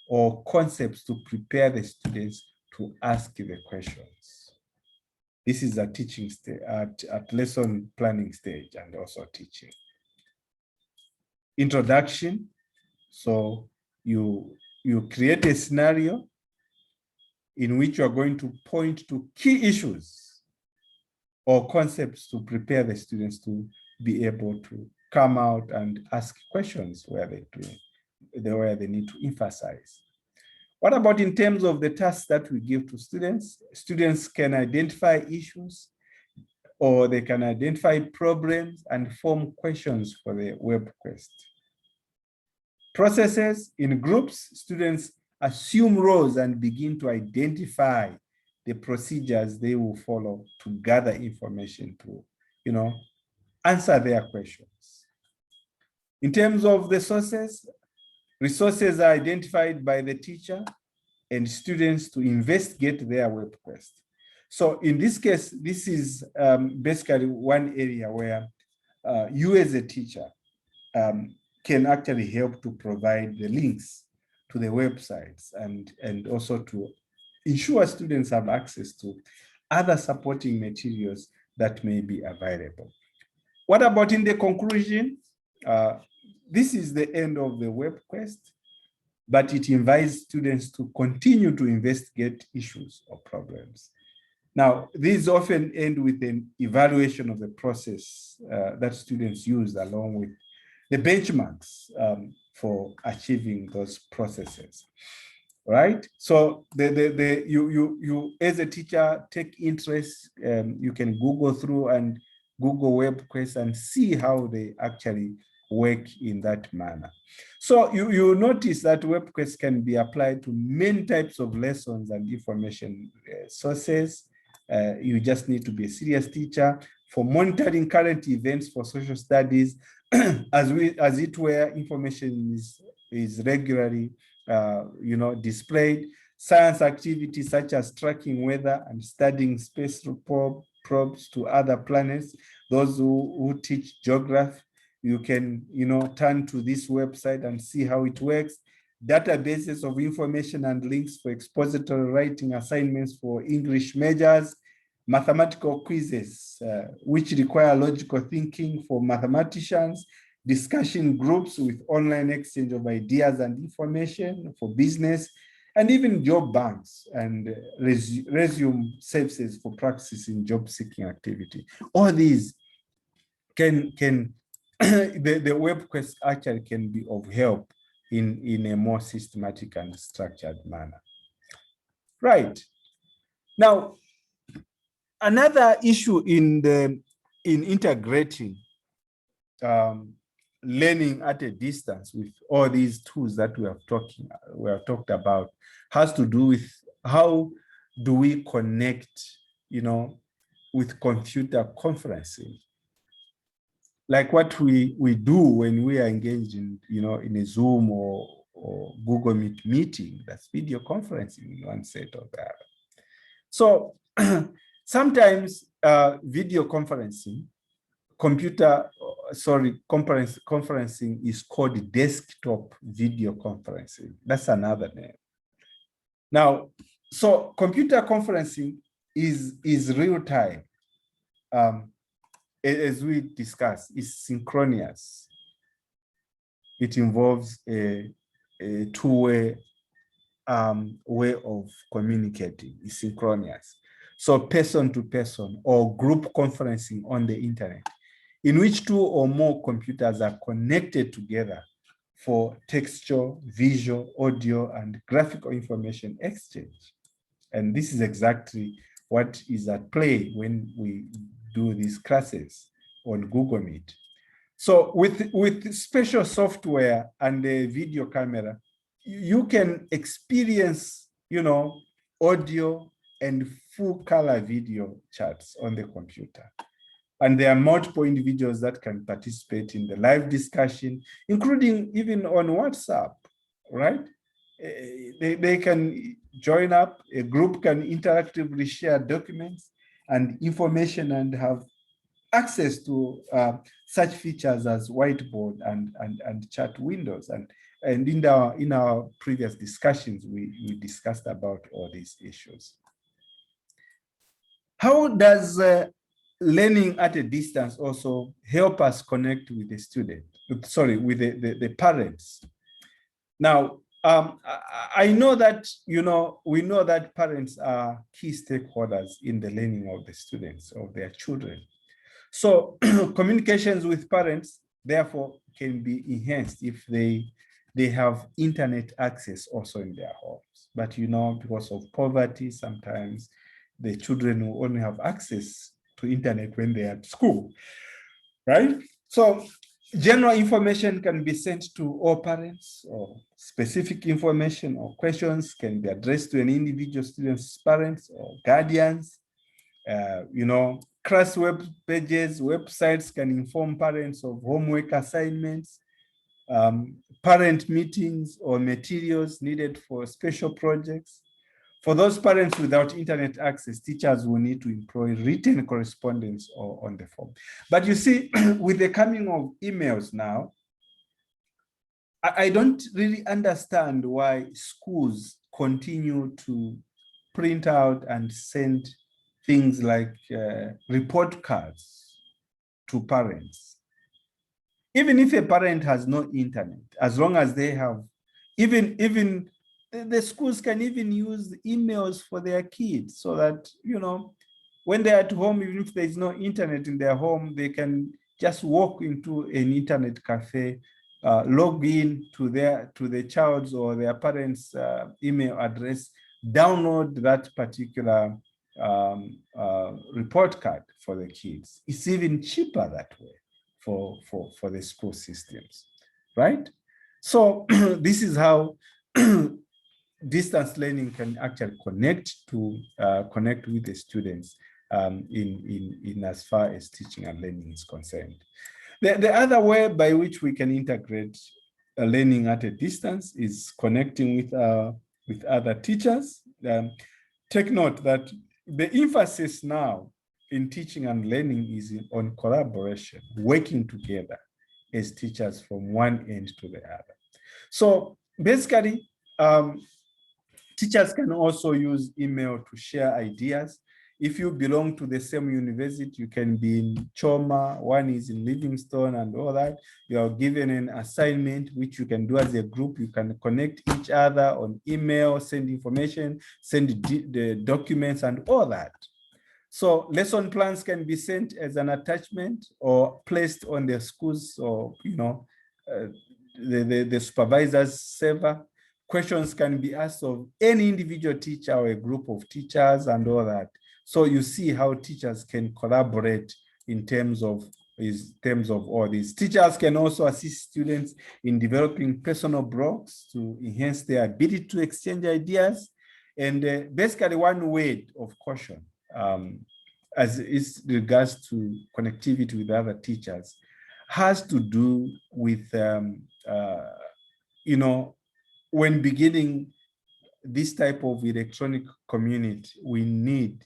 or concepts to prepare the students to ask the questions. This is a teaching stage, at lesson planning stage, and also teaching. Introduction, so you create a scenario in which you are going to point to key issues or concepts to prepare the students to be able to come out and ask questions where they need to emphasize. What about in terms of the tasks that we give to students? Students can identify issues, or they can identify problems and form questions for the web quest. Processes: in groups, students assume roles and begin to identify the procedures they will follow to gather information to, answer their questions. In terms of the sources, resources are identified by the teacher and students to investigate their web quest. So in this case, this is basically one area where you as a teacher can actually help to provide the links to the websites and also to ensure students have access to other supporting materials that may be available. What about in the conclusion? This is the end of the web quest, but it invites students to continue to investigate issues or problems. Now, these often end with an evaluation of the process that students use along with the benchmarks for achieving those processes, right? So you as a teacher take interest, you can Google through and Google web quests and see how they actually work in that manner. So you notice that web quests can be applied to many types of lessons and information sources. You just need to be a serious teacher. For monitoring current events for social studies, as it were, information is regularly displayed. Science activities such as tracking weather and studying space probes to other planets. Those who teach geography, you can turn to this website and see how it works. Databases of information and links for expository writing assignments for English majors. Mathematical quizzes, which require logical thinking for mathematicians. Discussion groups with online exchange of ideas and information for business, and even job banks and resume services for practicing job seeking activity. All these can the web quest actually can be of help in a more systematic and structured manner. Right. Now, another issue in integrating learning at a distance with all these tools that we have talked about has to do with how do we connect, with computer conferencing, like what we do when we are engaged in, in a Zoom or Google Meet meeting. That's video conferencing in one set or the other. So sometimes video conferencing, conferencing is called desktop video conferencing. That's another name. Now, so computer conferencing is real time. As we discussed, is synchronous. It involves a two-way way of communicating. It's synchronous. So person to person or group conferencing on the internet, in which two or more computers are connected together for textual, visual, audio, and graphical information exchange. And this is exactly what is at play when we do these classes on Google Meet. So with special software and a video camera, you can experience, audio and full color video chats on the computer. And there are multiple individuals that can participate in the live discussion, including even on WhatsApp, right? They can join up, a group can interactively share documents and information and have access to such features as whiteboard and chat windows. And in our previous discussions, we discussed about all these issues. How does learning at a distance also help us connect with the student? Sorry, with the parents. Now, I know that, we know that parents are key stakeholders in the learning of the students, of their children. So communications with parents, therefore, can be enhanced if they have internet access also in their homes. But, because of poverty, sometimes the children will only have access to internet when they're at school, right? So General information can be sent to all parents, or specific information or questions can be addressed to an individual student's parents or guardians. Class web pages, websites can inform parents of homework assignments, parent meetings or materials needed for special projects. For those parents without internet access, teachers will need to employ written correspondence or on the phone. But you see, with the coming of emails now, I don't really understand why schools continue to print out and send things like report cards to parents. Even if a parent has no internet, as long as they have, even the schools can even use emails for their kids so that, when they're at home, even if there's no internet in their home, they can just walk into an internet cafe, log in to the child's or their parents' email address, download that particular report card for the kids. It's even cheaper that way for the school systems, right? So this is how distance learning can actually connect with the students in as far as teaching and learning is concerned. The other way by which we can integrate learning at a distance is connecting with other teachers. Take note that the emphasis now in teaching and learning is on collaboration, working together as teachers from one end to the other. So basically, teachers can also use email to share ideas. If you belong to the same university, you can be in Choma, one is in Livingstone and all that. You are given an assignment, which you can do as a group. You can connect each other on email, send information, send the documents and all that. So lesson plans can be sent as an attachment or placed on the schools or, the supervisor's server. Questions can be asked of any individual teacher or a group of teachers and all that. So you see how teachers can collaborate in terms of all these. Teachers can also assist students in developing personal blogs to enhance their ability to exchange ideas. And basically one word of caution, as is regards to connectivity with other teachers, has to do with, when beginning this type of electronic community, we need,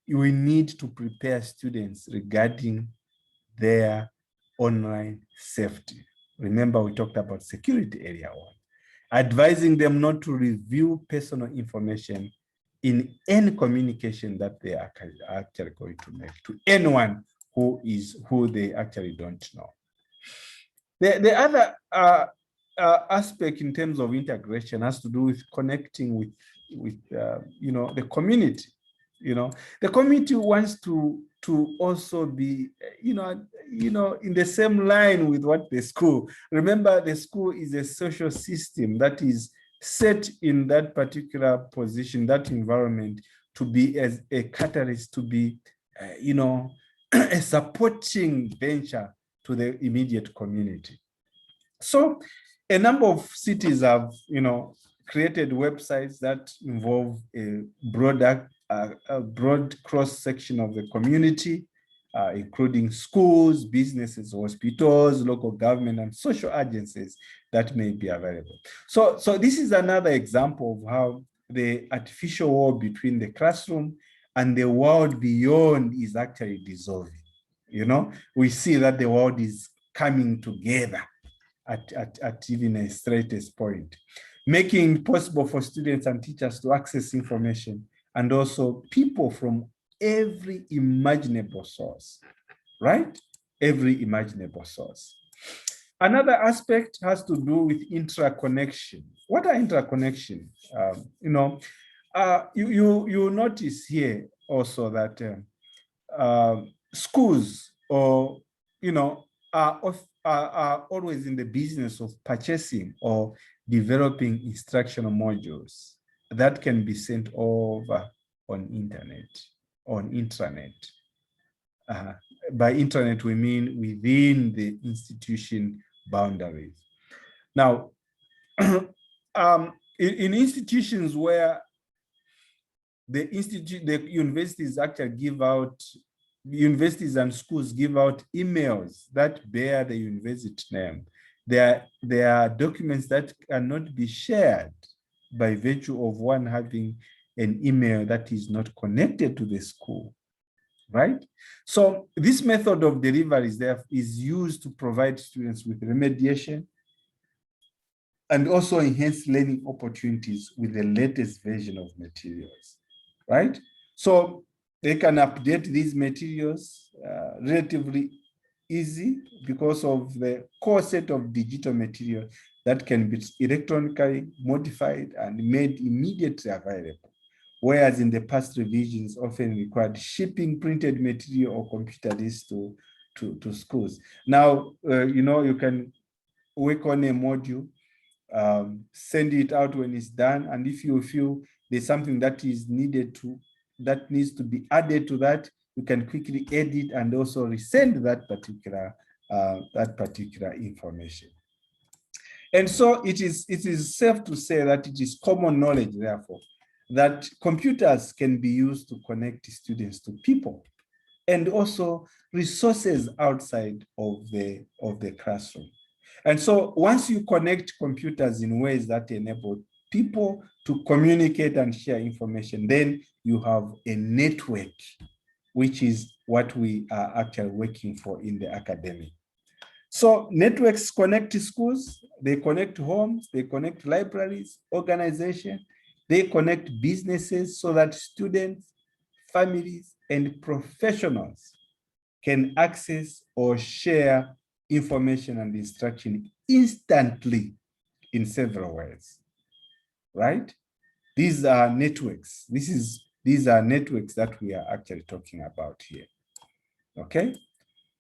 we need to prepare students regarding their online safety. Remember, we talked about security area one, advising them not to reveal personal information in any communication that they are actually going to make to anyone who they actually don't know. The other aspect in terms of integration has to do with connecting with the community. The community wants to also be in the same line with what the school. Remember, the school is a social system that is set in that particular position, that environment, to be as a catalyst, to be a supporting venture to the immediate community. So a number of cities have created websites that involve a broad cross section of the community, including schools, businesses, hospitals, local government, and social agencies that may be available. So this is another example of how the artificial wall between the classroom and the world beyond is actually dissolving. We see that the world is coming together at even a straightest point, making it possible for students and teachers to access information and also people from every imaginable source, right? Every imaginable source. Another aspect has to do with interconnection. What are interconnection? You notice here also that schools are always in the business of purchasing or developing instructional modules that can be sent over on internet, on intranet. By intranet, we mean within the institution boundaries. Now, in institutions where the universities actually give out, universities and schools give out emails that bear the university name. There are documents that cannot be shared by virtue of one having an email that is not connected to the school, right? So this method of delivery is used to provide students with remediation and also enhance learning opportunities with the latest version of materials, right? So they can update these materials relatively easy because of the core set of digital material that can be electronically modified and made immediately available. Whereas in the past, revisions often required shipping printed material or computer disks to schools. Now, you can work on a module, send it out when it's done, and if you feel there's something that is needed that needs to be added to that, you can quickly edit and also resend that particular information. And so it is safe to say that it is common knowledge, therefore, that computers can be used to connect students to people and also resources outside of the classroom. And so once you connect computers in ways that enable people to communicate and share information, then you have a network, which is what we are actually working for in the academic. So networks connect schools, they connect homes, they connect libraries, organizations, they connect businesses so that students, families, and professionals can access or share information and instruction instantly in several ways, right? These are networks. These are networks that we are actually talking about here, okay?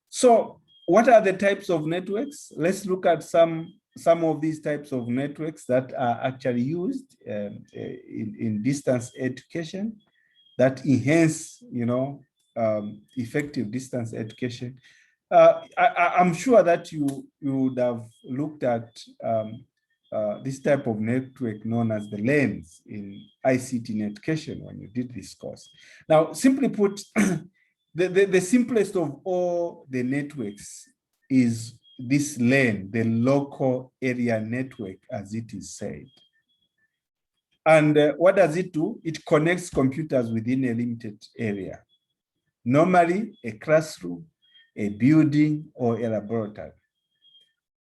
So what are the types of networks? Let's look at some of these types of networks that are actually used in distance education that enhance, effective distance education. I'm sure that you would have looked at this type of network known as the LANs in ICT in education when you did this course. Now, simply put, the simplest of all the networks is this LAN, the local area network, as it is said. And what does it do? It connects computers within a limited area, normally a classroom, a building, or a laboratory.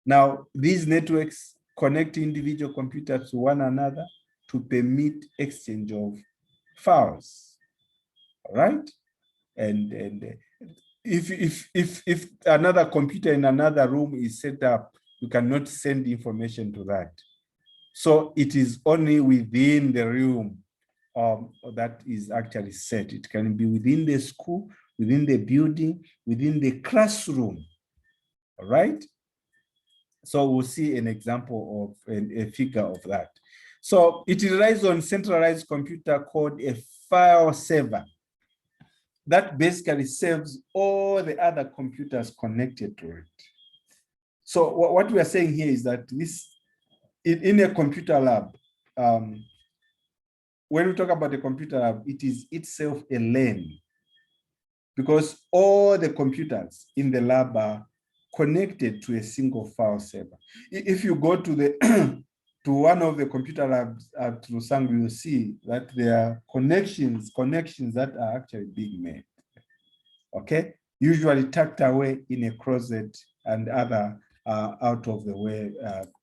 Now, these networks connect individual computers to one another to permit exchange of files, all right? And if another computer in another room is set up, you cannot send information to that. So it is only within the room that is actually set. It can be within the school, within the building, within the classroom, all right? So we'll see an example of a figure of that. So it relies on centralized computer called a file server that basically saves all the other computers connected to it. So what we are saying here is that this, in a computer lab, when we talk about a computer lab, it is itself a LAN because all the computers in the lab are connected to a single file server. If you go to the to one of the computer labs at Rusangu, you'll see that there are connections that are actually being made. Okay, usually tucked away in a closet and other out of the way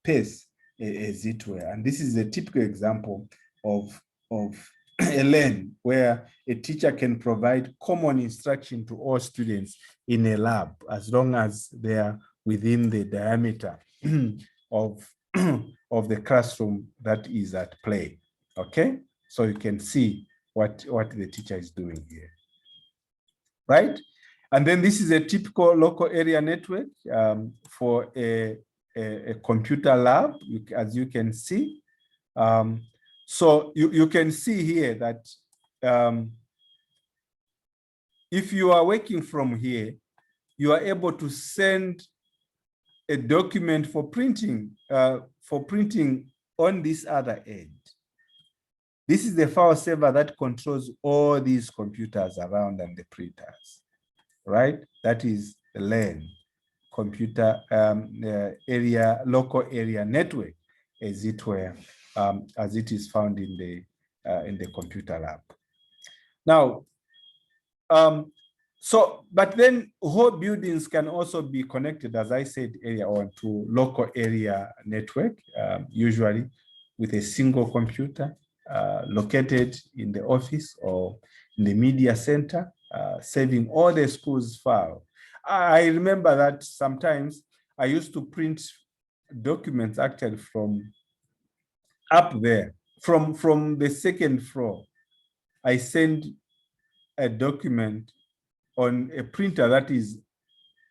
place, as it were. And this is a typical example of a LAN where a teacher can provide common instruction to all students in a lab as long as they are within the diameter of the classroom that is at play. Okay, so you can see what the teacher is doing here, right? And then this is a typical local area network for a computer lab, as you can see. So you can see here that if you are working from here, you are able to send a document for printing on this other end. This is the file server that controls all these computers around and the printers, right? That is the LAN, computer local area network, as it were, as it is found in the computer lab. Now, but then whole buildings can also be connected, as I said earlier on, to local area network, usually with a single computer located in the office or in the media center, saving all the school's file. I remember that sometimes I used to print documents actually from up there, from the second floor. I send a document on a printer that is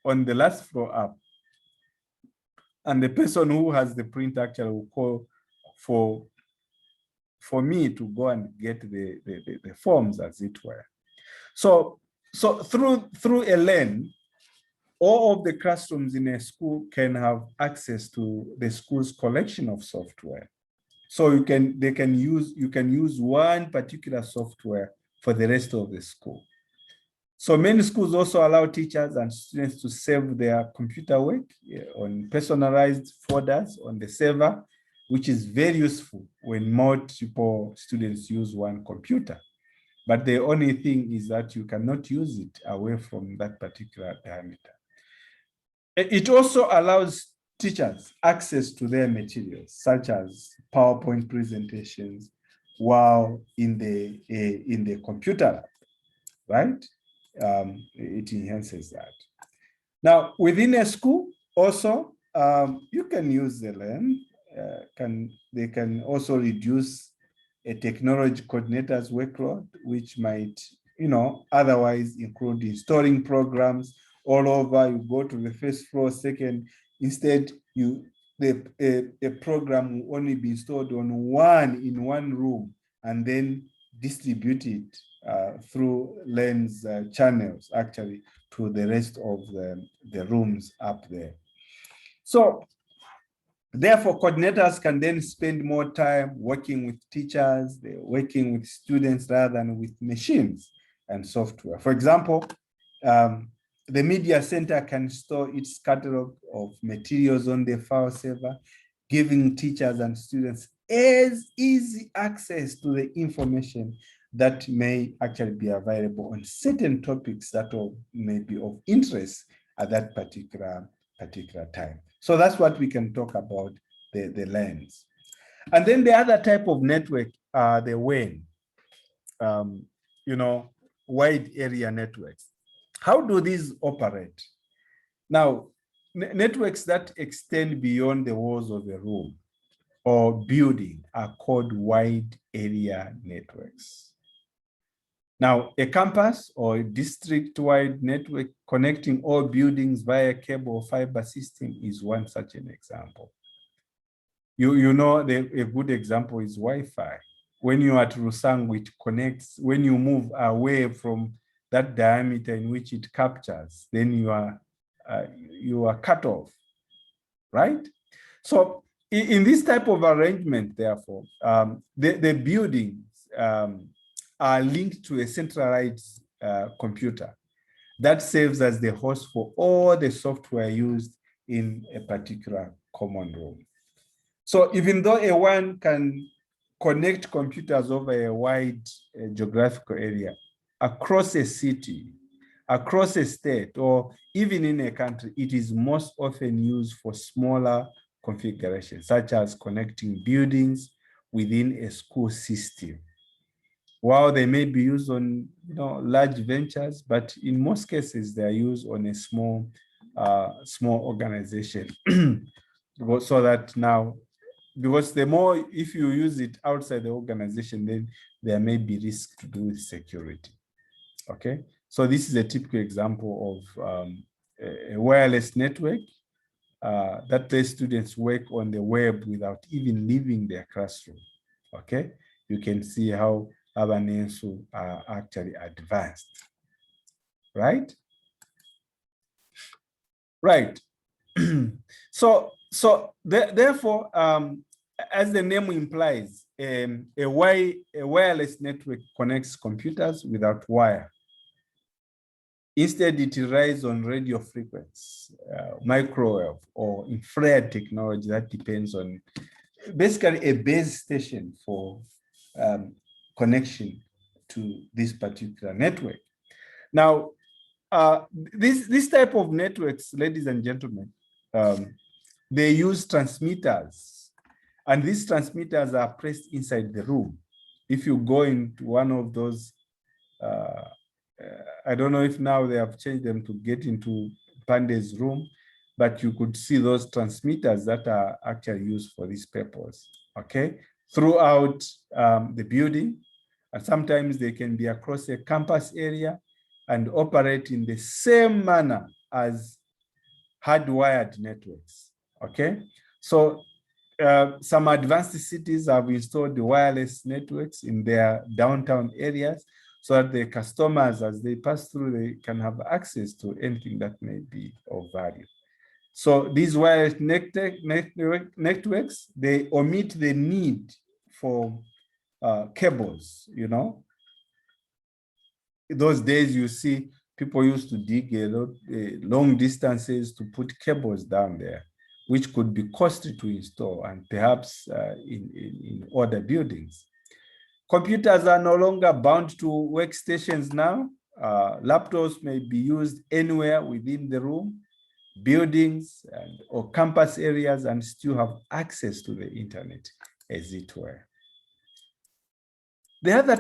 on the last floor up. And the person who has the printer actually will call for me to go and get the forms, as it were. So through a LAN, all of the classrooms in a school can have access to the school's collection of software. So you can use one particular software for the rest of the school. So many schools also allow teachers and students to save their computer work on personalized folders on the server, which is very useful when multiple students use one computer. But the only thing is that you cannot use it away from that particular diameter. It also allows teachers access to their materials, such as PowerPoint presentations, while in the computer lab, right? It enhances that. Now, within a school, also, you can use the LAN. They can also reduce a technology coordinator's workload, which might, otherwise include installing programs all over. You go to the first floor, second. Instead, a program will only be installed in one room, and then distribute it through LAN's channels, actually, to the rest of the rooms up there. So therefore, coordinators can then spend more time working with teachers, working with students rather than with machines and software. For example, the media center can store its catalog of materials on the file server, giving teachers and students as easy access to the information that may actually be available on certain topics that may be of interest at that particular time. So that's what we can talk about the LANs. And then the other type of network are the WAN, wide area networks. How do these operate? Now, networks that extend beyond the walls of a room or building are called wide area networks. Now, a campus or a district-wide network connecting all buildings via cable or fiber system is one such an example. A good example is Wi-Fi. When you are at Rusangu, it connects. When you move away from that diameter in which it captures, then you are cut off, right? So in this type of arrangement, therefore, the buildings are linked to a centralized computer that serves as the host for all the software used in a particular common room. So even though a WAN can connect computers over a wide geographical area, across a city, across a state, or even in a country, it is most often used for smaller configurations, such as connecting buildings within a school system. While they may be used on large ventures, but in most cases they are used on a small organization. So that now, because if you use it outside the organization, then there may be risk to do with security. Okay, so this is a typical example of a wireless network that lets students work on the web without even leaving their classroom. Okay, you can see how Abanensu are actually advanced. right? Right. Therefore, as the name implies, a wireless network connects computers without wire. Instead, it relies on radio frequency, microwave, or infrared technology that depends on basically a base station for connection to this particular network. Now, this type of networks, ladies and gentlemen, they use transmitters, and these transmitters are placed inside the room. If you go into one of those, I don't know if now they have changed them to get into Pande's room, but you could see those transmitters that are actually used for this purpose, okay? Throughout the building, and sometimes they can be across a campus area and operate in the same manner as hardwired networks, okay? So some advanced cities have installed the wireless networks in their downtown areas so that the customers, as they pass through, they can have access to anything that may be of value. So these wireless networks, they omit the need for cables, you know. Those days you see people used to dig long distances to put cables down there, which could be costly to install and perhaps in other buildings. Computers are no longer bound to workstations now. Laptops may be used anywhere within the room, buildings, or campus areas, and still have access to the internet, as it were. The other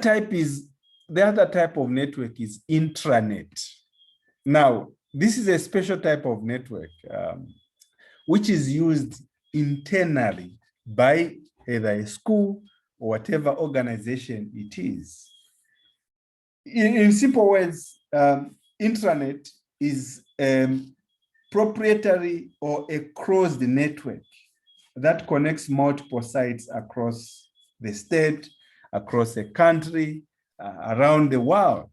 type of network is intranet. Now, this is a special type of network which is used internally by either a school or whatever organization it is. In simple words, intranet is proprietary or a closed network that connects multiple sites across the state, across a country, around the world,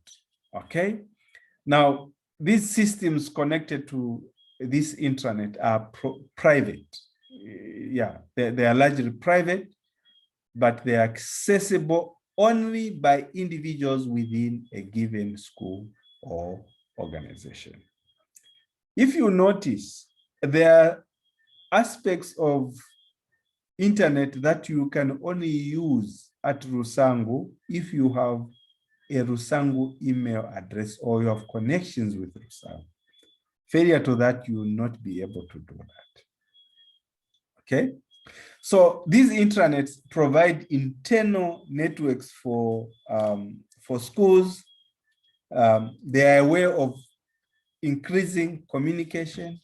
okay? Now, these systems connected to this intranet are private. Yeah, they are largely private, but they are accessible only by individuals within a given school or organization. If you notice, there are aspects of internet that you can only use at Rusangu if you have a Rusangu email address or you have connections with Rusangu. Failure to that, you will not be able to do that. Okay? So these intranets provide internal networks for schools. They are a way of increasing communication,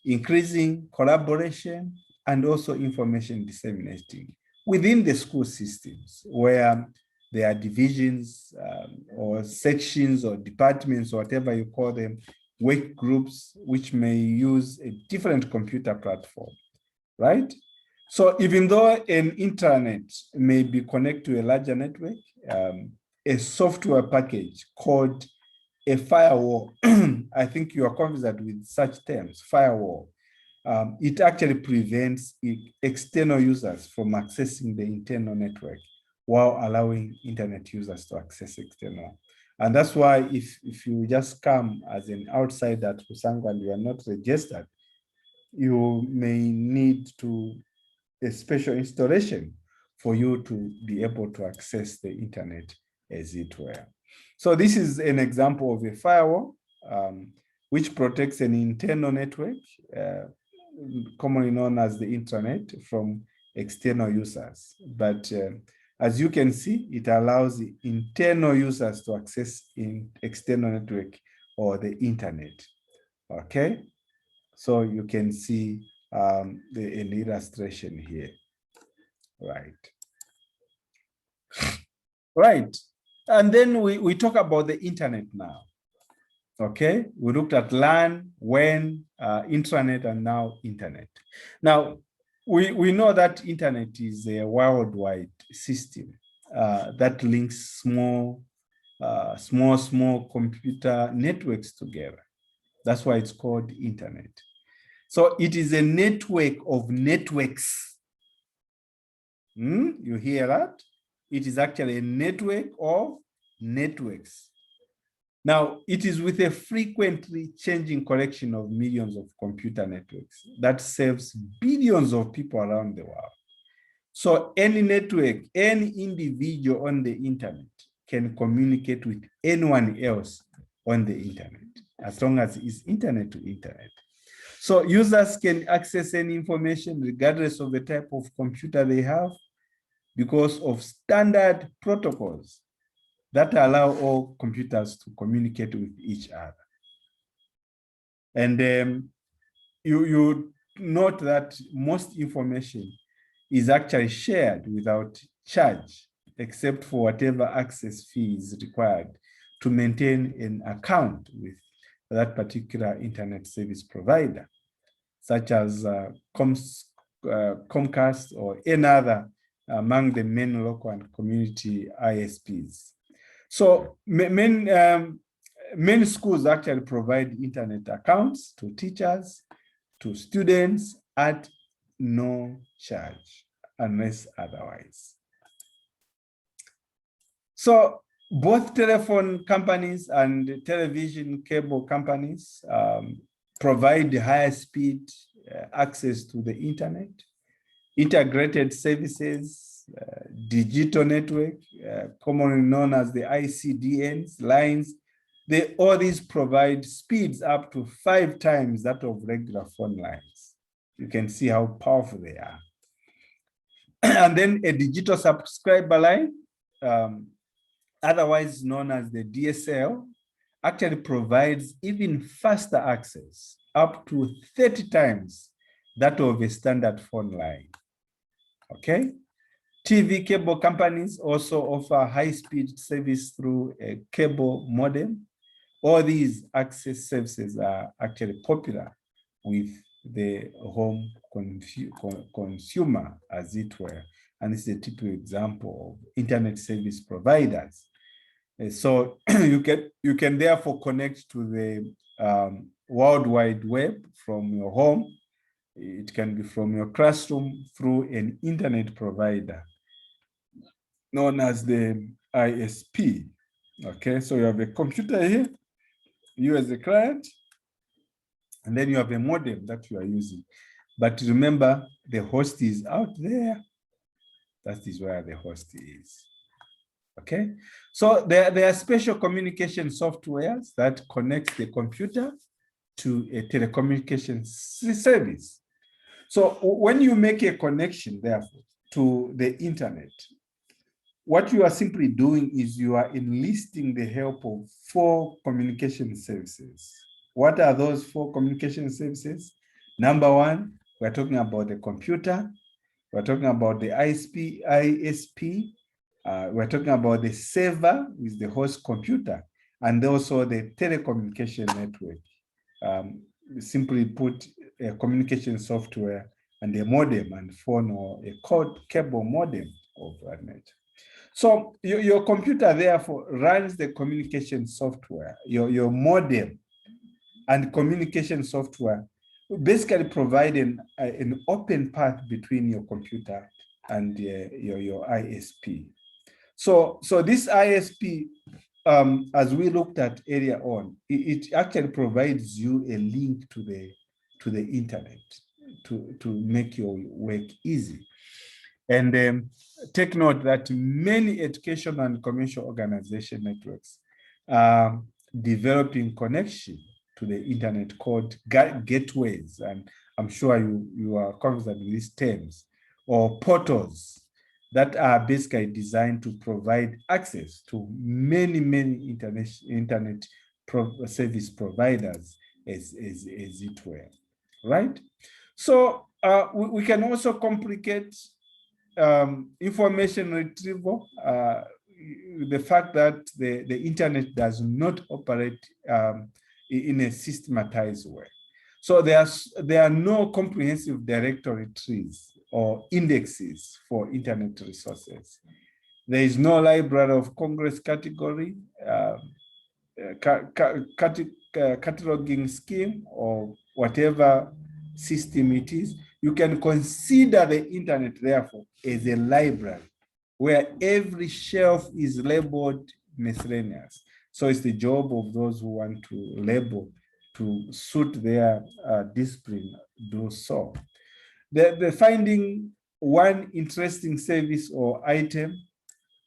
increasing collaboration, and also information disseminating within the school systems, where there are divisions or sections or departments, or whatever you call them, work groups, which may use a different computer platform, right? So even though an internet may be connected to a larger network, a software package called a firewall, I think you are conversant with such terms, firewall, it actually prevents external users from accessing the internal network while allowing internet users to access external. And that's why if you just come as an outsider to Rusangu and you are not registered, you may need to a special installation for you to be able to access the internet, as it were. So this is an example of a firewall which protects an internal network, commonly known as the intranet, from external users. But as you can see, it allows the internal users to access in external network or the internet. Okay, so you can see an illustration here, right? And then we talk about the internet now. Okay, we looked at LAN, WAN, intranet, and now internet. Now, we know that internet is a worldwide system that links small small computer networks together. That's why it's called internet. So it is a network of networks. You hear that? It is actually a network of networks. Now, it is with a frequently changing collection of millions of computer networks that serves billions of people around the world. So any network, any individual on the internet can communicate with anyone else on the internet, as long as it's internet to internet. So users can access any information regardless of the type of computer they have because of standard protocols that allow all computers to communicate with each other. And you note that most information is actually shared without charge, except for whatever access fee is required to maintain an account with that particular internet service provider, such as Comcast or any other among the main local and community ISPs. So many schools actually provide internet accounts to teachers, to students at no charge, unless otherwise. So both telephone companies and television cable companies provide higher speed access to the internet, integrated services, digital network, commonly known as the ICDNs, lines. All these provide speeds up to 5 times that of regular phone lines. You can see how powerful they are. And then a digital subscriber line, otherwise known as the DSL, actually provides even faster access, up to 30 times that of a standard phone line. Okay. TV cable companies also offer high-speed service through a cable modem. All these access services are actually popular with the home consumer, as it were. And this is a typical example of internet service providers. So you can therefore connect to the World Wide Web from your home. It can be from your classroom through an internet provider known as the ISP. Okay, so you have a computer here, you as a client, and then you have a modem that you are using. But remember, the host is out there. That is where the host is. Okay, so there are special communication softwares that connect the computer to a telecommunications service. So when you make a connection, therefore, to the internet, what you are simply doing is you are enlisting the help of 4 communication services. What are those 4 communication services? Number 1, we're talking about the computer. We're talking about the ISP. We're talking about the server with the host computer, and also the telecommunication network. Simply put, a communication software and a modem and phone or a cable modem of that nature. So your computer therefore runs the communication software, your modem and communication software basically provide an open path between your computer and your ISP. So this ISP, as we looked at earlier on, it actually provides you a link to the internet to make your work easy. And take note that many educational and commercial organization networks are developing connection to the internet called gateways. And I'm sure you are conversant with these terms, or portals that are basically designed to provide access to many internet service providers as it were, right? So we can also complicate information retrieval, the fact that the internet does not operate in a systematized way. So there are no comprehensive directory trees or indexes for internet resources. There is no Library of Congress category, cataloging scheme, or whatever system it is. You can consider the internet, therefore, as a library where every shelf is labeled miscellaneous. So it's the job of those who want to label to suit their discipline, do so. The finding one interesting service or item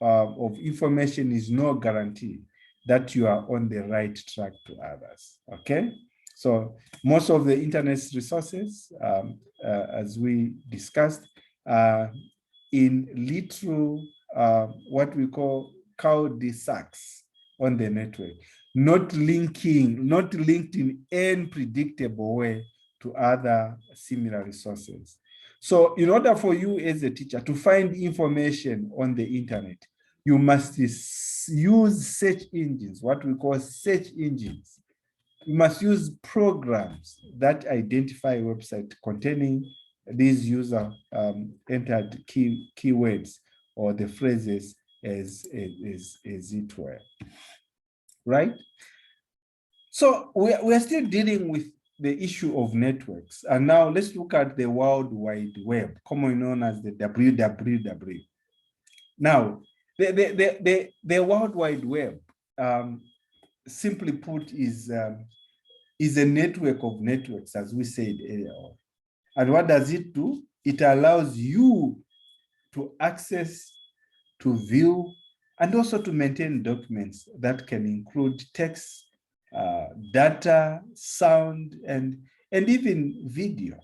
of information is no guarantee that you are on the right track to others, okay? So most of the internet's resources, as we discussed, in literal, what we call cul-de-sacs on the network, not linked in any predictable way to other similar resources. So in order for you as a teacher to find information on the internet, you must use search engines, what we call search engines. You must use programs that identify websites containing these user entered keywords or the phrases as it were, right? So we are still dealing with the issue of networks. And now let's look at the World Wide Web, commonly known as the WWW. Now, the World Wide Web, simply put, is a network of networks, as we said earlier on. And what does it do? It allows you to access, to view, and also to maintain documents that can include text, data, sound, and even video.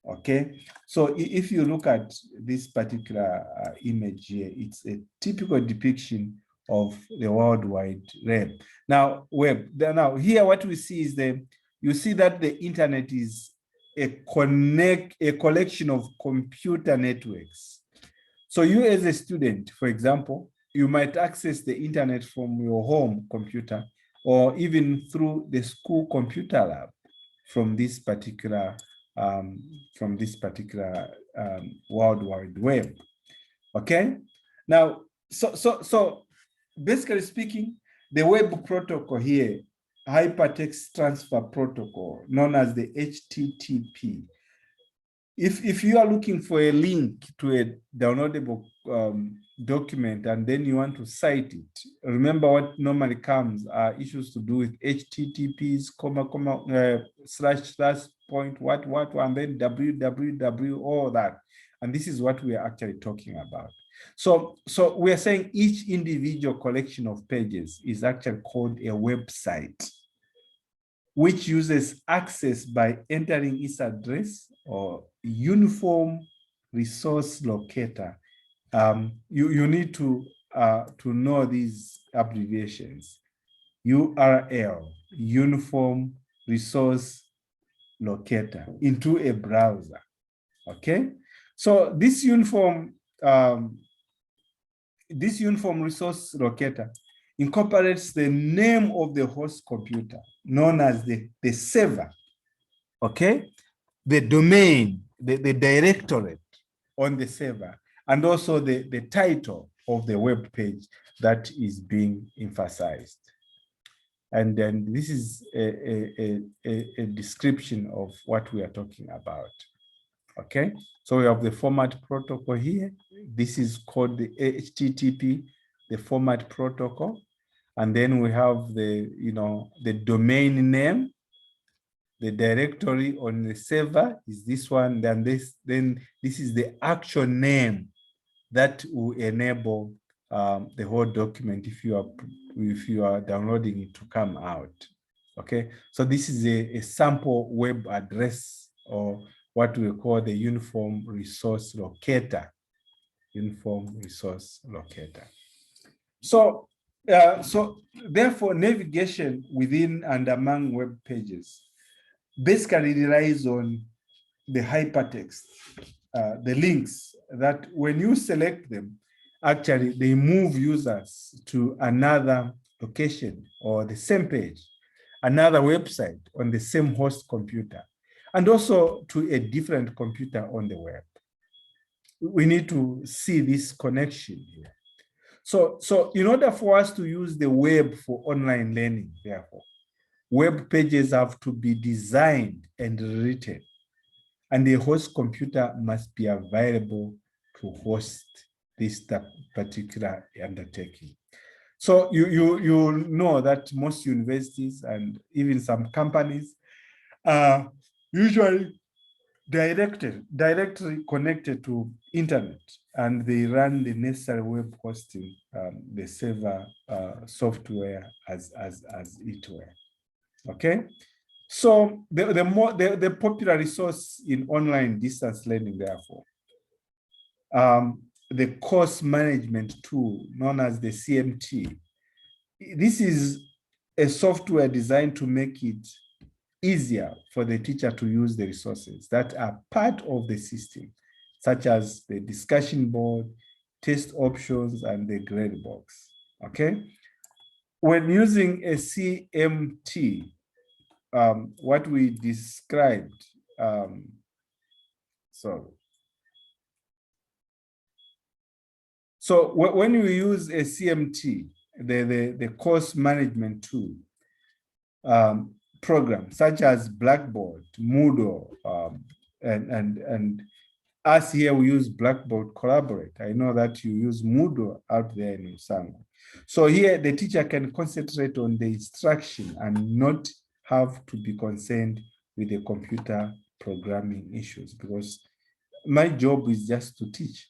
Okay, so if you look at this particular image here, it's a typical depiction of the World Wide Web. Now, here what we see is you see that the internet is a collection of computer networks. So you as a student, for example, you might access the internet from your home computer or even through the school computer lab from this particular World Wide Web. Okay, now so basically speaking, the web protocol here, hypertext transfer protocol, known as the HTTP. If you are looking for a link to a downloadable document and then you want to cite it, remember what normally comes are issues to do with HTTPs, // point, what, and then www, all that. And this is what we are actually talking about. So we are saying each individual collection of pages is actually called a website, which uses access by entering its address or uniform resource locator. You need to know these abbreviations. URL, uniform resource locator, into a browser. Okay, so this uniform resource locator incorporates the name of the host computer, known as the server, okay? The domain, the directorate on the server, and also the title of the web page that is being emphasized. And then this is a description of what we are talking about, okay? So we have the format protocol here. This is called the HTTP, the format protocol. And then we have the domain name, the directory on the server is this one. Then this is the actual name that will enable the whole document if you are downloading it to come out. Okay, so this is a sample web address, or what we call the uniform resource locator. Uniform resource locator. So therefore, navigation within and among web pages basically relies on the hypertext, the links that when you select them, actually they move users to another location or the same page, another website on the same host computer, and also to a different computer on the web. We need to see this connection here. So in order for us to use the web for online learning, therefore, web pages have to be designed and written, and the host computer must be available to host this particular undertaking. So you know that most universities and even some companies are usually directly connected to internet, and they run the necessary web hosting, the server software as it were. Okay, so the popular resource in online distance learning, therefore, the course management tool known as the CMT. This is a software designed to make it easier for the teacher to use the resources that are part of the system, such as the discussion board, test options, and the grade box. Okay. When using a CMT, what we described, so when you use a CMT, the course management tool, program such as Blackboard, Moodle, and us here we use Blackboard Collaborate. I know that you use Moodle out there in Usango. So here the teacher can concentrate on the instruction and not have to be concerned with the computer programming issues, because my job is just to teach.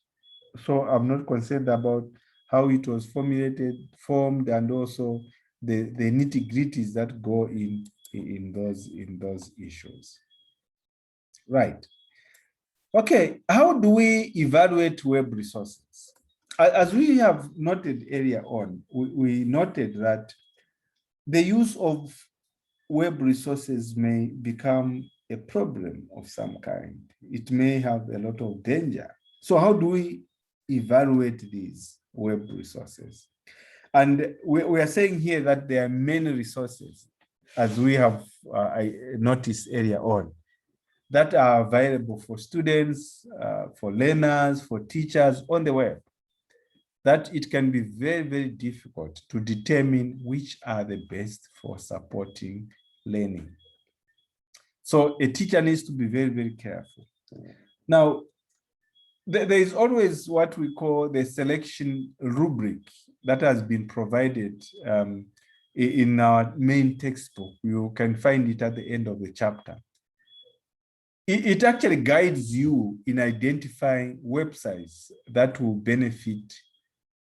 So I'm not concerned about how it was formed, and also the nitty-gritties that go in those issues. Right. Okay, how do we evaluate web resources? As we have noted earlier on, we noted that the use of web resources may become a problem of some kind. It may have a lot of danger. So how do we evaluate these web resources? And we are saying here that there are many resources, as we have noticed earlier on, that are available for students, for learners, for teachers on the web, that it can be very, very difficult to determine which are the best for supporting learning. So a teacher needs to be very, very careful. Now, there is always what we call the selection rubric that has been provided in our main textbook. You can find it at the end of the chapter. It actually guides you in identifying websites that will benefit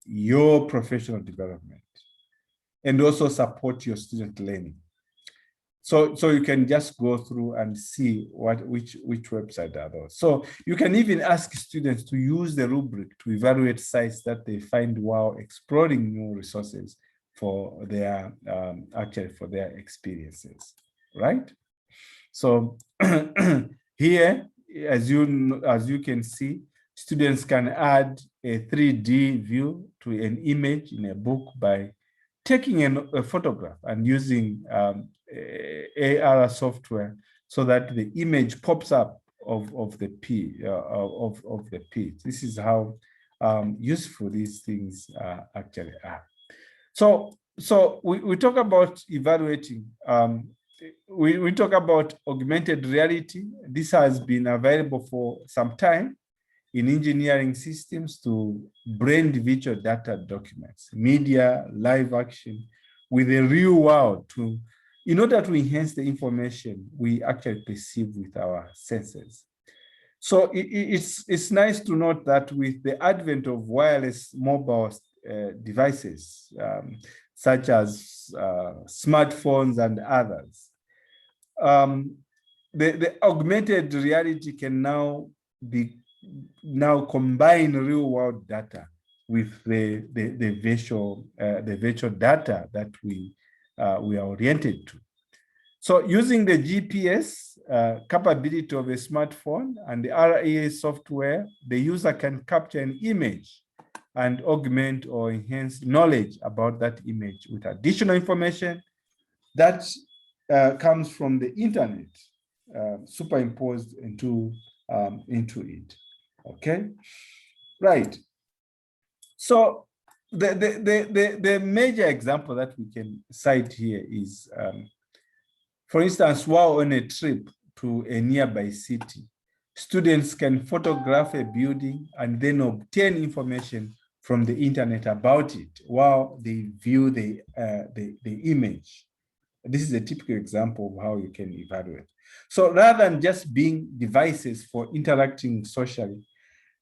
your professional development and also support your student learning. So you can just go through and see which website are those. So you can even ask students to use the rubric to evaluate sites that they find while exploring new resources for their for their experiences, right? So here, as you can see, students can add a 3D view to an image in a book by taking a photograph and using AR software, so that the image pops up of the page. This is how useful these things actually are. So we talk about evaluating. We talk about augmented reality. This has been available for some time in engineering systems to blend virtual data documents, media, live action with the real world in order to enhance the information we actually perceive with our senses. So it's nice to note that with the advent of wireless mobile devices, such as smartphones and others, the augmented reality can now combine real world data with the virtual data that we are oriented to. So using the GPS capability of a smartphone and the REA software, the user can capture an image and augment or enhance knowledge about that image with additional information that comes from the internet, superimposed into it. Okay, right. So The major example that we can cite here is, for instance, while on a trip to a nearby city, students can photograph a building and then obtain information from the internet about it while they view the image. This is a typical example of how you can evaluate. So rather than just being devices for interacting socially,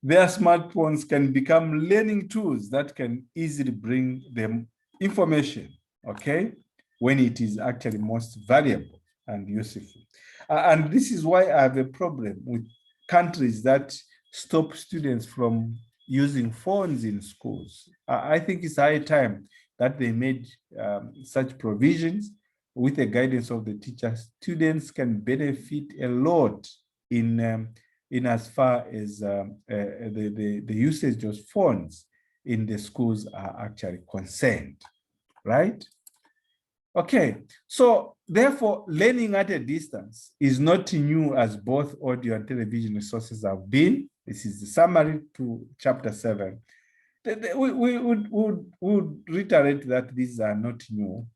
their smartphones can become learning tools that can easily bring them information, okay, when it is actually most valuable and useful. And this is why I have a problem with countries that stop students from using phones in schools. I think it's high time that they made such provisions with the guidance of the teachers. Students can benefit a lot in as far as the usage of phones in the schools are actually concerned, right? Okay, so therefore, learning at a distance is not new as both audio and television resources have been. This is the summary to chapter 7. We would reiterate that these are not new.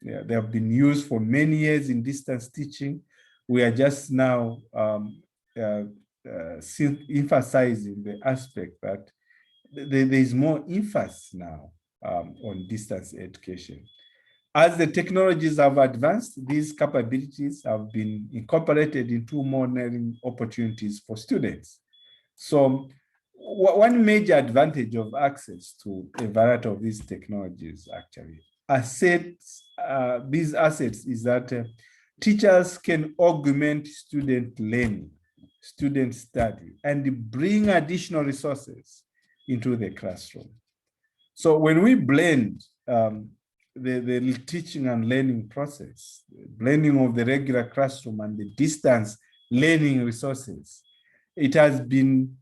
Yeah, they have been used for many years in distance teaching. We are just now emphasizing the aspect that there is more emphasis now on distance education. As the technologies have advanced, these capabilities have been incorporated into more learning opportunities for students. So one major advantage of access to a variety of these technologies actually these assets is that teachers can augment student learning, student study, and bring additional resources into the classroom. So when we blend the teaching and learning process, blending of the regular classroom and the distance learning resources, it has been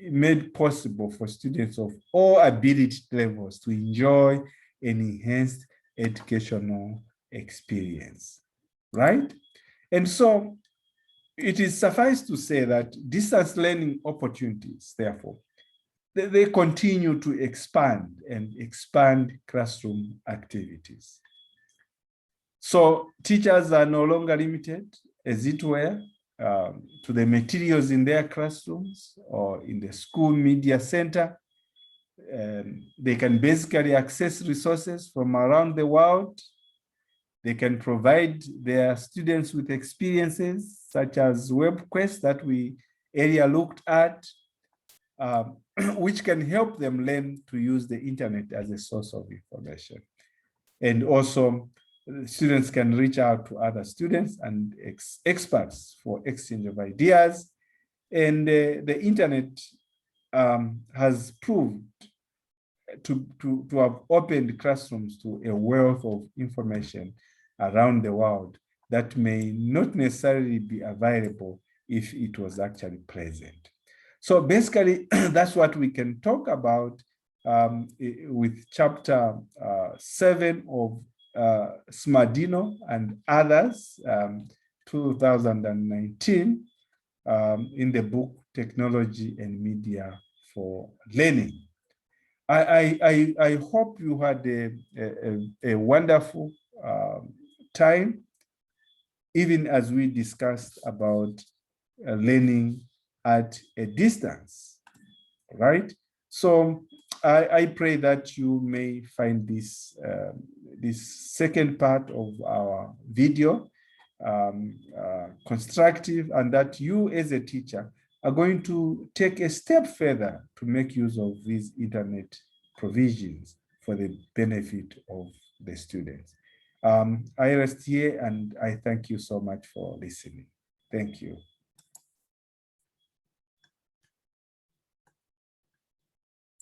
made possible for students of all ability levels to enjoy an enhanced educational experience, right? And so it is suffice to say that distance learning opportunities, therefore, they continue to expand and expand classroom activities. So teachers are no longer limited, as it were, to the materials in their classrooms or in the school media center. They can basically access resources from around the world. They can provide their students with experiences such as WebQuest that we earlier looked at, which can help them learn to use the internet as a source of information. And also, students can reach out to other students and experts for exchange of ideas. And the internet has proved to have opened classrooms to a wealth of information around the world that may not necessarily be available if it was actually present. So basically, that's what we can talk about with chapter 7 of Smardino and others, 2019, in the book Technology and Media for Learning. I hope you had a wonderful time, even as we discussed about learning at a distance, right? So I pray that you may find this second part of our video constructive, and that you as a teacher are going to take a step further to make use of these internet provisions for the benefit of the students. I rest here and I thank you so much for listening. Thank you.